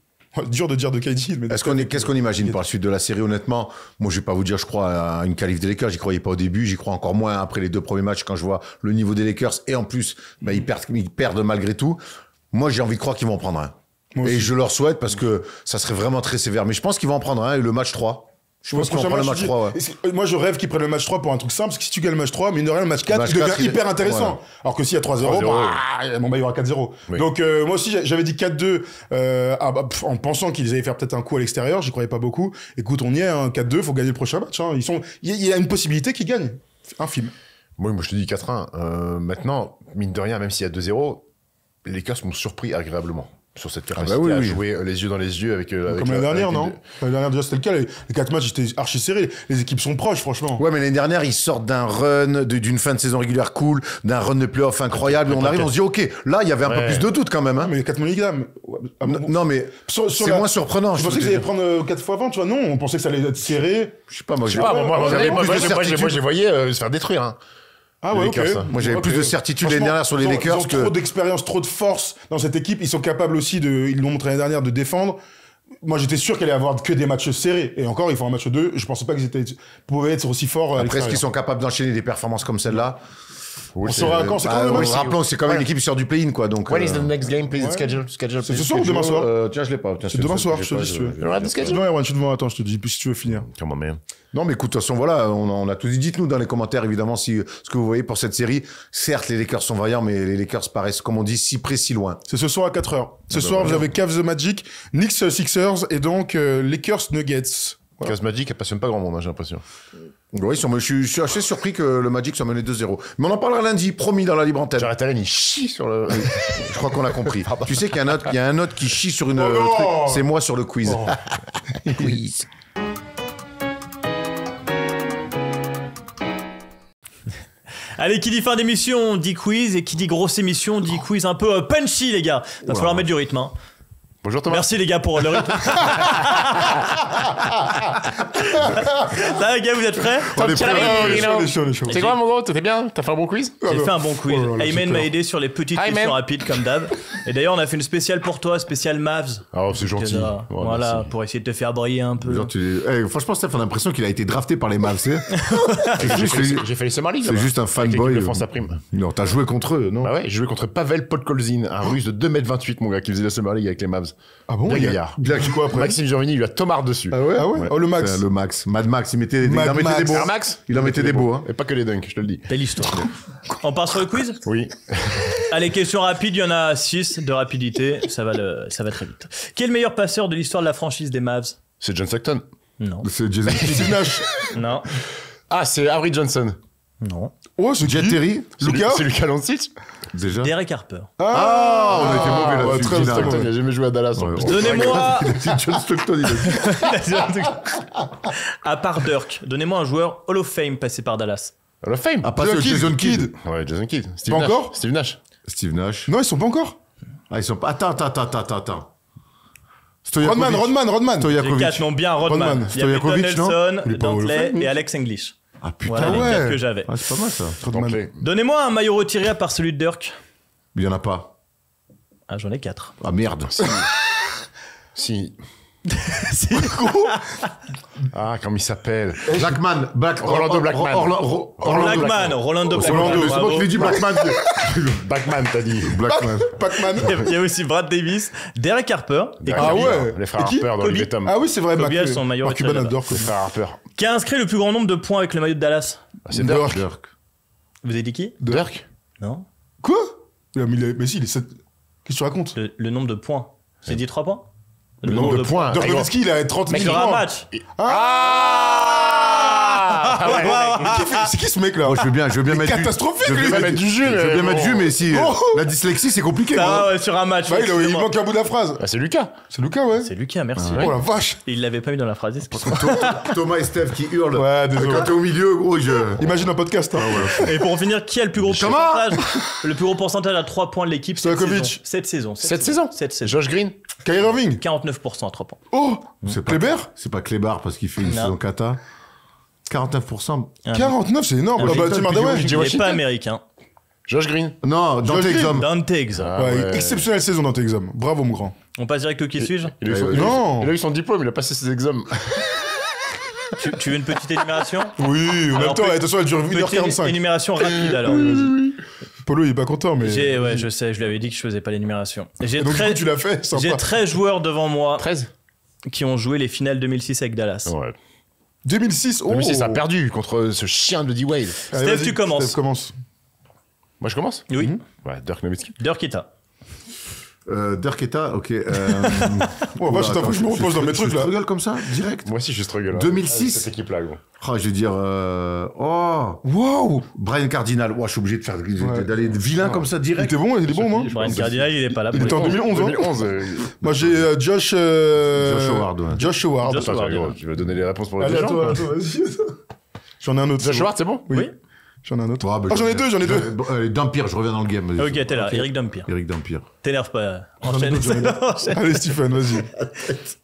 Dur de dire de KD. Mais qu'est-ce qu'on imagine pour la suite de la série, honnêtement? Moi, je vais pas vous dire, je crois à une qualif des Lakers. J'y croyais pas au début. J'y crois encore moins après les 2 premiers matchs quand je vois le niveau des Lakers. Et en plus, ils perdent malgré tout. Moi, j'ai envie de croire qu'ils vont en prendre un. Et je leur souhaite parce que ça serait vraiment très sévère. Mais je pense qu'ils vont en prendre un et le match 3. Je pense qu'ils vont prendre le match 3, Moi, je rêve qu'ils prennent le match 3 pour un truc simple, parce que si tu gagnes le match 3, mine de rien, le match 4, il devient hyper intéressant. Ouais. Alors que s'il y a 3-0, il y aura 4-0. Oui. Donc, moi aussi, j'avais dit 4-2, en pensant qu'ils allaient faire peut-être un coup à l'extérieur, j'y croyais pas beaucoup. Écoute, on y est, 4-2, faut gagner le prochain match, il y a une possibilité qu'ils gagnent. Infime. Moi, je te dis 4-1. Maintenant, mine de rien, même s'il y a 2-0, les Lakers m'ont surpris agréablement sur cette capacité à jouer les yeux dans les yeux avec comme l'année dernière, non? L'année dernière, déjà, c'était le cas. Les 4 matchs étaient archi serrés. Les équipes sont proches, franchement. Ouais, mais l'année dernière, ils sortent d'un run, d'une fin de saison régulière cool, d'un run de playoff incroyable. Et on arrive, on se dit, OK, là, il y avait un peu plus de doute quand même. Hein. Mais les 4 money games. Non, mais c'est moins surprenant. Je pensais qu'ils allaient prendre 4 fois 20, tu vois. Non, on pensait que ça allait être serré. Je sais pas, moi, je les voyais se faire détruire. Hein. Ah ouais, ok. Moi, j'avais plus de certitude l'année dernière sur les Lakers. Ils ont trop d'expérience, trop de force dans cette équipe. Ils sont capables aussi ils l'ont montré l'année dernière, de défendre. Moi, j'étais sûr qu'elle allait avoir que des matchs serrés. Et encore, ils font un match 2. Je pensais pas qu'ils pouvaient être aussi forts. Après, est-ce qu'ils sont capables d'enchaîner des performances comme celle-là? On saura quand c'est quand même. Rappelons, c'est quand même une équipe qui sort du play-in, quoi. Donc, when is the next game, please? Schedule. C'est ce soir ou demain soir? Tiens, je l'ai pas. C'est demain soir, je te dis si tu veux. Non, tu demandes, attends, je te dis si tu veux finir. Comment, man? Non, mais écoute, de toute façon, voilà, on a tout dit. Dites-nous dans les commentaires, évidemment, ce que vous voyez pour cette série. Certes, les Lakers sont vaillants, mais les Lakers paraissent, comme on dit, si près, si loin. C'est ce soir à 4h. Ce soir, vous avez Cavs The Magic, Knicks Sixers et donc Lakers Nuggets. Voilà. Cavs Magic, elle passionne pas grand monde, j'ai l'impression. Oui, je suis assez surpris que le Magic soit mené 2-0. Mais on en parlera lundi, promis, dans la libre antenne. Jared Allen, il chie sur le... Je crois qu'on l'a compris. Tu sais qu'il y a un autre qui chie sur une truc. C'est moi sur le quiz. Quiz. Allez, qui dit fin d'émission dit quiz, et qui dit grosse émission dit quiz un peu punchy, les gars. Va falloir mettre du rythme, hein. Bonjour Thomas. Merci les gars pour le rythme. Ça va les gars, vous êtes prêts? On est chaud. C'est quoi mon gros? T'es bien? T'as fait un bon quiz? J'ai fait un bon quiz. Oh là là, Ayman super. m'a aidé sur les petites Ayman. questions rapides comme d'hab. Et d'ailleurs, on a fait une spéciale pour toi, spéciale Mavs. Oh, c'est gentil. Voilà, merci. pour essayer de te faire briller un peu. Genre, franchement, Steph, on a l'impression qu'il a été drafté par les Mavs, tu sais. J'ai fait les Summer League. C'est juste un fanboy. De France à prime. Non, t'as joué contre eux, non? Bah ouais, j'ai joué contre Pavel Podkolzin, un russe de 2m28, mon gars, qui faisait la Summer League avec les Mavs. Ah bon? Bien il a- gaillard. Il a qui quoi après? Maxime Giovini, il lui a tomard dessus. Ah ouais? Oh, le Max. C'est le Max. Mad Max, il en mettait Mad des Max. beaux. Air Max Il en mettait des beaux, hein. Et pas que les dunks, je te le dis. Belle histoire. On part sur le quiz? Oui. Allez, question rapide, il y en a 6 de rapidité, ça va très vite. Qui est le meilleur passeur de l'histoire de la franchise des Mavs? C'est John Stockton. Non. C'est Jason Steve Nash. Non. Ah, c'est Avery Johnson. Non. Oh, c'est Jet qui? Terry, Lucas? C'est Lucas Doncic. déjà. Derek Harper. Ah, on a été mauvais ouais, là-dessus. très Gina. Stockton, il a jamais joué à Dallas. Ouais, ouais. Donnez-moi, C'est John Stockton, il a dit. à part Dirk, donnez-moi un joueur Hall of Fame passé par Dallas. Hall of Fame. Ah, pas ce Jason Kidd. Ouais, Jason Kidd. Steve Pas Nash. encore Steve Nash. Steve Nash. Non, ils sont pas encore. Ah, ils sont pas. Attends. Rodman. Les 4 Stojakovic. noms bien, Rodman. Rodman. Il y avait Don Stojakovic, non Nelson, Il est pas Hall of Dantley Fame, et Alex English. Ah putain, Voilà les ouais. 4 que j'avais. Ah, c'est pas mal ça. Rodman. Dantley. Donnez-moi un maillot retiré à part celui de Dirk. Il y en a pas. Ah, j'en ai 4. Ah merde. Si. Si. Ah, comment il s'appelle? Blackman. Rolando Blackman. Rolando Rolando, Blackman. C'est moi qui l'ai dit Blackman. Backman, t'as dit. Blackman. Pac-Man. Il y a aussi Brad Davis, Derek Harper, et Ah ouais. Les frères Et qui? Harper dans Kobe. le Tom. Ah oui, c'est vrai. Kobe Marc- a son maillot Marc retiré Cuban là-bas. adore Les Kobe. frères Harper. qui a inscrit le plus grand nombre de points avec le maillot de Dallas. Ah, c'est Dirk. Dirk. Vous avez dit qui? Dirk. Non. Quoi? Mais si, il est 7. Qu'est-ce que tu racontes? Le nombre de points. J'ai dit 3 points? Le nombre de points. Dirk Nowitzki, il a 30 000 Sur un points. match. Ah ouais. C'est qui ce mec là? Moi, je veux bien mettre catastrophique, Je veux lui. bien mettre du jus. Je veux bien mettre du jus, mais si Oh. la dyslexie, c'est compliqué. Ah moi. ouais, sur un match. Bah, il excusez-moi. manque un bout de la phrase. Ah, c'est Lucas. C'est Lucas, ouais. C'est Lucas, merci. Oh la vache. Il l'avait pas mis dans la phrase. excuse-moi. Thomas et Steph qui hurlent. Ouais, désolé. Quand t'es au milieu, gros, Imagine un podcast. Hein. Et pour en finir, qui a le plus gros pourcentage? Le plus gros pourcentage à 3 points de l'équipe Stojakovic. cette saison. Cette saison. Cette saison. Josh Green. Kyrie Irving. 49% à 3 points. Oh. C'est pas Kleber. C'est pas Klebar parce qu'il fait une Non. saison kata. 49%. 49, c'est énorme. Ah bah, Tim Hardaway. Il n'est Washington. pas américain. Josh Green. Non, dans Josh tes Green. examens. Dante Exum. Ah Ouais, ouais. exceptionnelle saison dans tes examens. Bravo, mon grand. On passe direct au qui suis-je? Il a eu son- Ouais, non. Il a eu son diplôme, il a passé ses examens. Tu veux une petite énumération? Oui, en même Alors, temps, attention, elle dure Petite 1h45. énumération rapide alors. Vas-y. Polo, il est pas content, mais. Je sais, je lui avais dit que je faisais pas l'énumération. J'ai Et donc, du 13 coup, tu l'as fait, j'ai sympa. 13 joueurs devant moi 13. qui ont joué les finales 2006 avec Dallas. Ouais. 2006, oh. 2006, ça a perdu contre ce chien de D-Wade. Allez, Steph, vas-y, tu commences. Steph, commence. Moi, je commence. Oui. Ouais, Dirk Nowitzki. Dirkita. Dirketa, ok. Oh, vache, attends, faut que je me repose dans mes trucs, là. Tu rigoles comme ça, direct. Moi aussi, je struggle. Là. 2006. Cette équipe-là, gros. Oh, je vais dire. Oh, Waouh. Brian Cardinal. Oh, je suis obligé de faire d'aller vilain comme ça Il direct. était bon, il est bon, moi. Brian Cardinal, il est pas là. Il était en 2011, hein. 2011. Moi, j'ai Josh. Josh Howard, ouais. Josh Howard. Josh Attends, Howard, gros, ouais. tu vas donner les réponses pour les Allez, deux à gens. toi, vas-y. J'en ai un autre. Josh c'est bon. Howard, c'est bon? Oui. J'en ai un autre. Ah, bah, Ah, j'en ai deux. Allez, Dampire, je reviens dans le game. Ok, t'es là. Eric Dampier. Eric Dampire. T'énerve pas. J'en ai Enchaîne. d'autres, j'en ai d'autres. Enchaîne. Allez, Stephen, vas-y.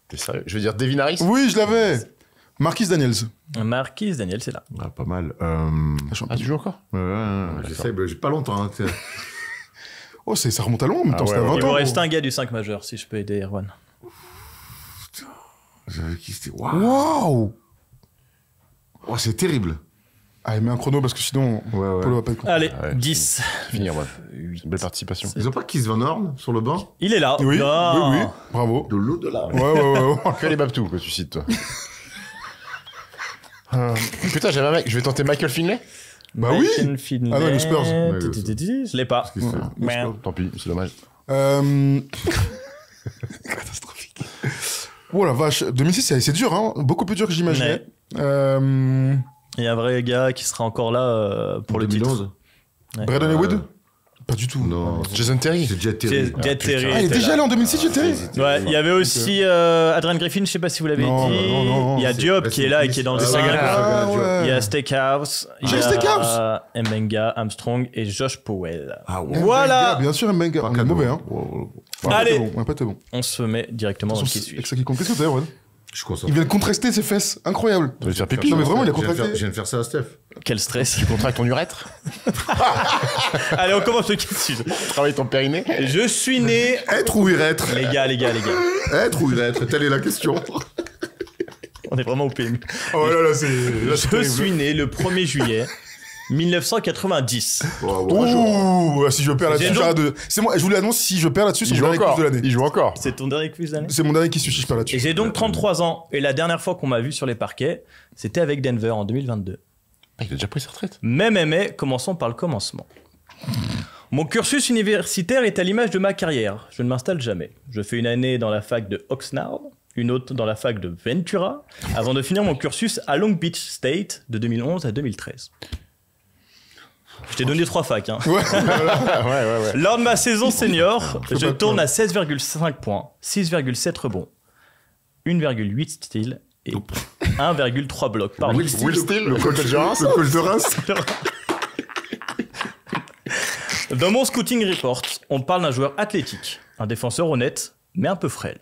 T'es sérieux? Je veux dire Devin Harris. Oui, je l'avais. Marquis Daniels. Marquis Daniel, c'est là. Ah, pas mal. Ah, tu joues encore? J'essaie, j'ai pas longtemps. Hein, Oh, ça remonte à loin en même temps, Ah c'était à ouais, 20 Il ans. vous reste un gars du 5 majeur, si je peux aider Erwan. J'avais qui c'était. Waouh! Waouh. Oh, c'est terrible. Ah, il met un chrono parce que sinon, Ouais. Polo va pas être content. Allez, Ouais, 10. Finir, moi. C'est une belle participation. Ils ont pas Keith Van Horn sur le banc? Il est là. Oui, Ah. oui, bravo. De l'eau de là. Ouais. Que les Babtou que tu cites, toi. Putain, j'avais un mec. Je vais tenter Michael Finlay. Bah oui. Michael Finlay. Ah non, les Spurs. Je l'ai pas. Merde. Tant pis, c'est dommage. Catastrophique. Oh la vache, 2006, c'est dur, hein. Beaucoup plus dur que j'imaginais. Il y a un vrai gars qui sera encore là pour le titre. 2011. Ouais. Brandon Wood. Pas du tout. Non. Jason Terry. C'est Jet Terry. Jet Terry. Ah, il est était déjà là. allé en 2006, Jet Terry. Ouais, il y avait aussi Adrian Griffin, je sais pas si vous l'avez dit. Non, Il y a Diop qui est là et qui est dans le 5. Ah, ouais. Il y a Steakhouse. J'ai le Steakhouse. Mbenga, Armstrong et Josh Powell. Ah ouais. Voilà. Bien sûr, Mbenga. On est mauvais, hein. Allez. On va pas être bon. On se met directement dans le qui suit. Avec ça qui compte. Qu'est-ce que t'as, Erwan? Je suis concentré. Il vient de contraster ses fesses. Incroyable. Tu vas te faire pipi. Non, mais vraiment, il a Je viens de contracté. faire- je viens de faire ça à Steph. Quel stress. Tu contractes ton urètre. Allez, on commence le qui suit. Travaille ton périnée. Je suis né. Être ou être? Les gars. Être ou être? Telle est la question. On est vraiment au PMU. Oh là là, c'est. Je suis né le 1er juillet 1990. Ouh, si je perds là-dessus, J'ai j'arrête de. C'est moi, je vous l'annonce, si je perds là-dessus, c'est Il mon joue dernier quiz encore. de l'année. Il joue encore. C'est ton dernier quiz d'année? C'est mon dernier quiz si je perds Et là-dessus. j'ai donc 33 ans. Et la dernière fois qu'on m'a vu sur les parquets, c'était avec Denver en 2022. Ah, il a déjà pris sa retraite. Mais, commençons par le commencement. Mon cursus universitaire est à l'image de ma carrière. Je ne m'installe jamais. Je fais une année dans la fac de Oxnard, une autre dans la fac de Ventura, avant de finir mon cursus à Long Beach State de 2011 à 2013. Je t'ai donné 3 facs. Hein. Ouais. Ouais. Lors de ma saison senior, Faut je pas tourne te à 16,5 points, 6,7 rebonds, 1,8 steals et 1,3 blocs. Pardon. Will Steele, le coach de Reims. Le coach de Reims. Dans mon scouting report, on parle d'un joueur athlétique, un défenseur honnête, mais un peu frêle.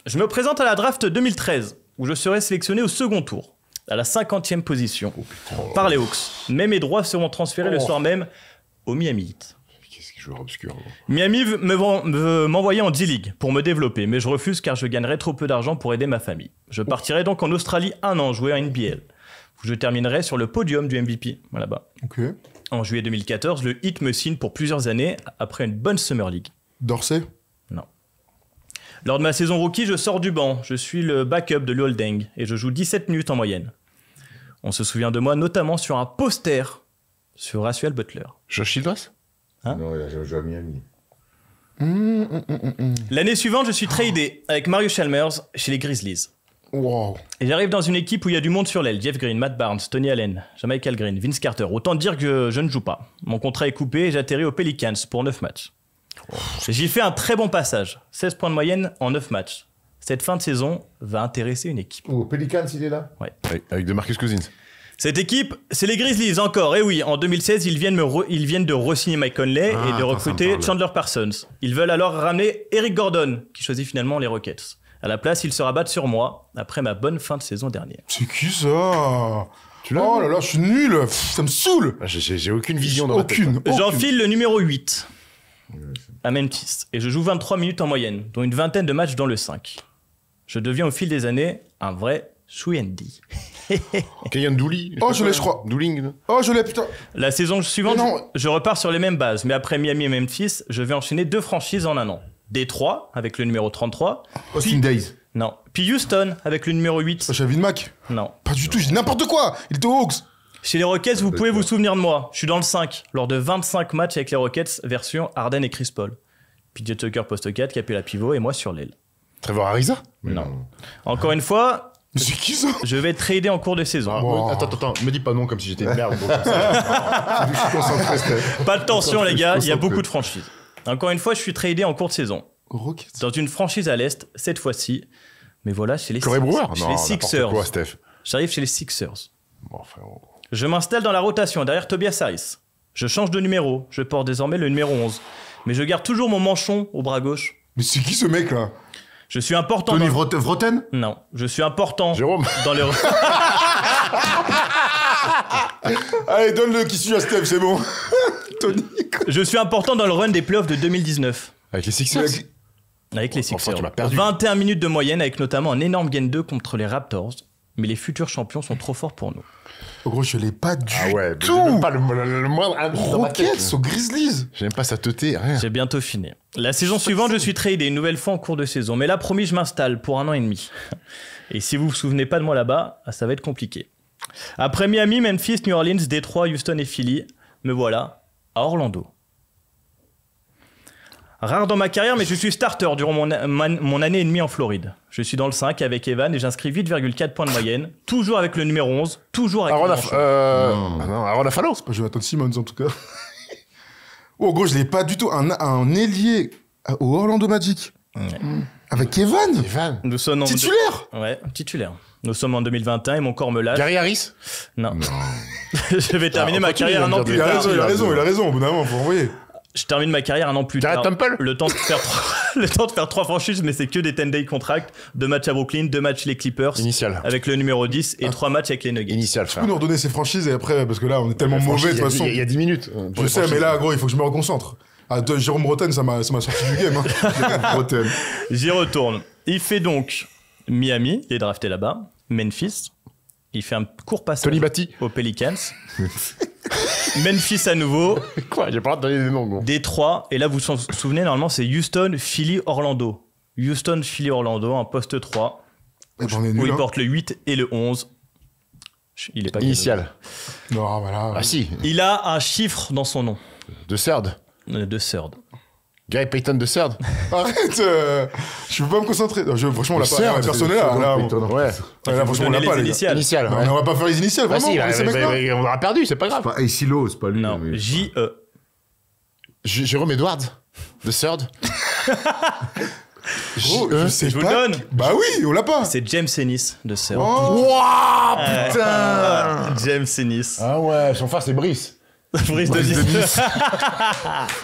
Je me présente à la draft 2013, où je serai sélectionné au second tour, à la 50e position, par les Hawks. Mais mes droits seront transférés le soir même au Miami Heat. Qu'est-ce qu'il joue obscur. Miami veut m'envoyer en D-League pour me développer, mais je refuse car je gagnerai trop peu d'argent pour aider ma famille. Je partirai donc en Australie 1 an jouer en NBL, où je terminerai sur le podium du MVP, là-bas. Ok. En juillet 2014, le Heat me signe pour plusieurs années après une bonne Summer League. Dorsey. Non. Lors de ma saison rookie, je sors du banc. Je suis le backup de Luol-Deng et je joue 17 minutes en moyenne. On se souvient de moi notamment sur un poster sur Russell Butler. Josh Childress. Hein? Non, il a joué à Miami. L'année suivante, je suis tradé avec Mario Chalmers chez les Grizzlies. Wow. Et j'arrive dans une équipe où il y a du monde sur l'aile. Jeff Green, Matt Barnes, Tony Allen, Jamichael Green, Vince Carter. Autant dire que je ne joue pas. Mon contrat est coupé et j'atterris aux Pelicans pour 9 matchs. J'y fais un très bon passage. 16 points de moyenne en 9 matchs. Cette fin de saison va intéresser une équipe. Oh, Pelicans, il est là. Avec DeMarcus Cousins. Cette équipe, c'est les Grizzlies encore. Et oui, en 2016, ils viennent de re-signer Mike Conley et de attends, ça recruter me parle. Chandler Parsons. Ils veulent alors ramener Eric Gordon, qui choisit finalement les Rockets. À la place, ils se rabattent sur moi, après ma bonne fin de saison dernière. C'est qui ça? Tu l'as? Oh là là, je suis nul. Pff, ça me saoule. Ah, j'ai aucune vision dans ma tête. Aucune. J'enfile le numéro 8 à Memphis et je joue 23 minutes en moyenne, dont une vingtaine de matchs dans le 5. Je deviens au fil des années un vrai Shuendi. Kayan Dooley. Oh, je l'ai, je crois. Dooling. Oh, je l'ai, putain. La saison suivante, Mais non. je repars sur les mêmes bases, mais après Miami et Memphis, je vais enchaîner 2 franchises en un an. Détroit, avec le numéro 33. Austin Days. Non. Puis Houston, avec le numéro 8. J'ai Vin Mac. Non. Pas du tout, j'ai dit n'importe quoi. Il était aux Hawks. Chez les Rockets, vous pouvez vous souvenir de moi. Je suis dans le 5, lors de 25 matchs avec les Rockets, version Harden et Chris Paul. PJ Tucker poste 4, Capella pivot et moi sur l'aile. Trevor Ariza. Non. Encore une fois, Mais c'est qui ça? je vais être tradé en cours de saison. Wow. Attends, me dis pas non comme si j'étais une merde. Comme ça. Je suis concentré, Steph. Pas de tension, les gars, il y a concentré. beaucoup de franchises. Encore une fois, je suis tradé en cours de saison. Rockets. Dans une franchise à l'Est, cette fois-ci. Mais voilà, chez les, Corey Brewer. chez Non, les n'importe Sixers. quoi, Steph. J'arrive chez les Sixers. Bon, frérot. Je m'installe dans la rotation derrière Tobias Harris. Je change de numéro. Je porte désormais le numéro 11. Mais je garde toujours mon manchon au bras gauche. Mais c'est qui ce mec là? Je suis important Tony dans... Vroten. Non, je suis important Jérôme. dans le... Allez, donne-le qui suit à Steph, c'est bon. Tony. Je suis important dans le run des playoffs de 2019. Avec les Sixers. Avec les Enfin, Sixers. tu m'as perdu. 21 minutes de moyenne avec notamment un énorme gain 2 contre les Raptors. Mais les futurs champions sont trop forts pour nous. En gros, je l'ai pas du Ah ouais, mais j'ai tout. même pas le moindre indice dans ma tête. Rockets aux Grizzlies. J'ai même pas sa teuté, rien. J'ai bientôt fini. La saison suivante, je suis tradé une nouvelle fois en cours de saison. Mais là, promis, je m'installe pour 1 an et demi. Et si vous vous souvenez pas de moi là-bas, ça va être compliqué. Après Miami, Memphis, New Orleans, Détroit, Houston et Philly, me voilà à Orlando. Rare dans ma carrière, mais je suis starter durant mon année et demie en Floride. Je suis dans le 5 avec Evan et j'inscris 8,4 points de moyenne, toujours avec le numéro 11, toujours avec Aaron le Afalo. manchon. Non, Aaron Afalo. Pas Jonathan Simmons en tout cas. Oh, gros, je l'ai pas du tout. Un ailier au Orlando Magic. Avec Evan. Nous sommes en Titulaire. Ouais, titulaire. Nous sommes en 2021 et mon corps me lâche. Gary Harris? Non. Je vais terminer ma carrière un an plus Il a tard. raison. Au bout d'un moment, faut envoyer. Je termine ma carrière un an plus Jared tard. Temple. Le temps de faire 3 franchises, mais c'est que des 10-day contracts. 2 matchs à Brooklyn, 2 matchs les Clippers. Initial. Avec le numéro 10 et 3 matchs avec les Nuggets. Initial, Tu frère. peux nous redonner ces franchises et après, parce que là, on est tellement mauvais de toute façon. Il y a 10 minutes. Je sais, mais là, gros, il faut que je me reconcentre. Ah, Jérôme Bretagne, ça m'a sorti du game. Bretagne. J'y retourne. Il fait donc Miami, il est drafté là-bas. Memphis. Il fait un court passage Tony Batty. aux Pelicans. Memphis à nouveau. Quoi? J'ai pas le droit de donner des noms, gros. Détroit. Et là, vous vous souvenez, normalement, c'est Houston, Philly, Orlando. Houston, Philly, Orlando, un poste 3. Eh ben, on est Où nul. il Hein. porte le 8 et le 11. Il est pas Initial. Non, voilà. Ah si. Il a un chiffre dans son nom. De Third. De third. Gary Payton de Third. Arrête. Je peux pas me concentrer. Non, franchement, on l'a pas. Certes, Personne n'est là. Là, Ouais. là, franchement, on l'a Donnez pas, les les gars. initiales. Initial. Non, Ouais. mais on va pas faire les initiales, Bah vraiment. si, on laisse ces mecs-là. on aura perdu, c'est pas grave. Pas Aisilo, c'est pas lui. Non, mais- J-E. Jérôme Edwards de Third. Gros, je sais Je vous pas. le donne. Bah oui, on l'a pas. C'est James Ennis de third. Oh. Waouh, putain. James Ennis. Ah ouais, son frère c'est Brice. Brice de Nice.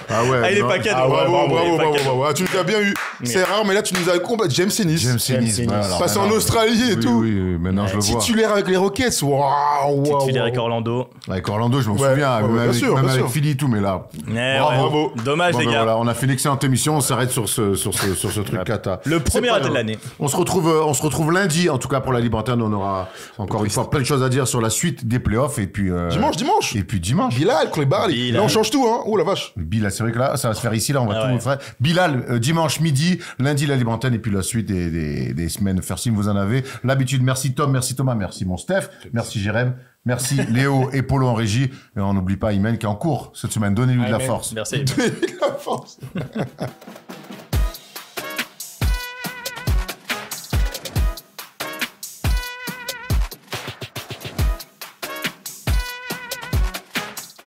Ah ouais. Ah, il est non. pas cadeau. Ah ouais, Bravo. Ah, tu nous as bien eu. C'est rare, mais là, tu nous as complètement. James Ennis. James Ennis. Ennis. voilà, alors Passé en maintenant- Australie et oui, tout. Oui, maintenant je le vois. Titulaire avec les Rockets. Waouh. Titulaire avec Orlando. Avec Orlando, je m'en Ouais, souviens, ouais, même bien avec, sûr, même bien avec sûr. Philly et tout, mais là. Bravo. Dommage, Bon, les ben gars. voilà, on a fait une excellente émission, on s'arrête sur ce truc cata. Le premier C'est pas de grave. l'année. On se retrouve lundi, en tout cas pour la Libre Antenne, on aura encore une fois plein de choses à dire sur la suite des playoffs et puis Dimanche. et puis dimanche. Bilal, Koulibaly. Bilal. Là, on change tout, hein. Oh la vache. Bilal, c'est vrai que là, ça va se faire ici, là, on va Ah tout ouais. faire. Bilal, dimanche midi, lundi la Libre Antenne et puis la suite des semaines Fersim, vous en avez l'habitude. Merci Tom, merci Thomas, merci mon Steph, merci Jérém, merci Léo et Polo en régie. Et on n'oublie pas Imen qui est en cours cette semaine. Donnez-lui de la Amen. force. Merci. La force.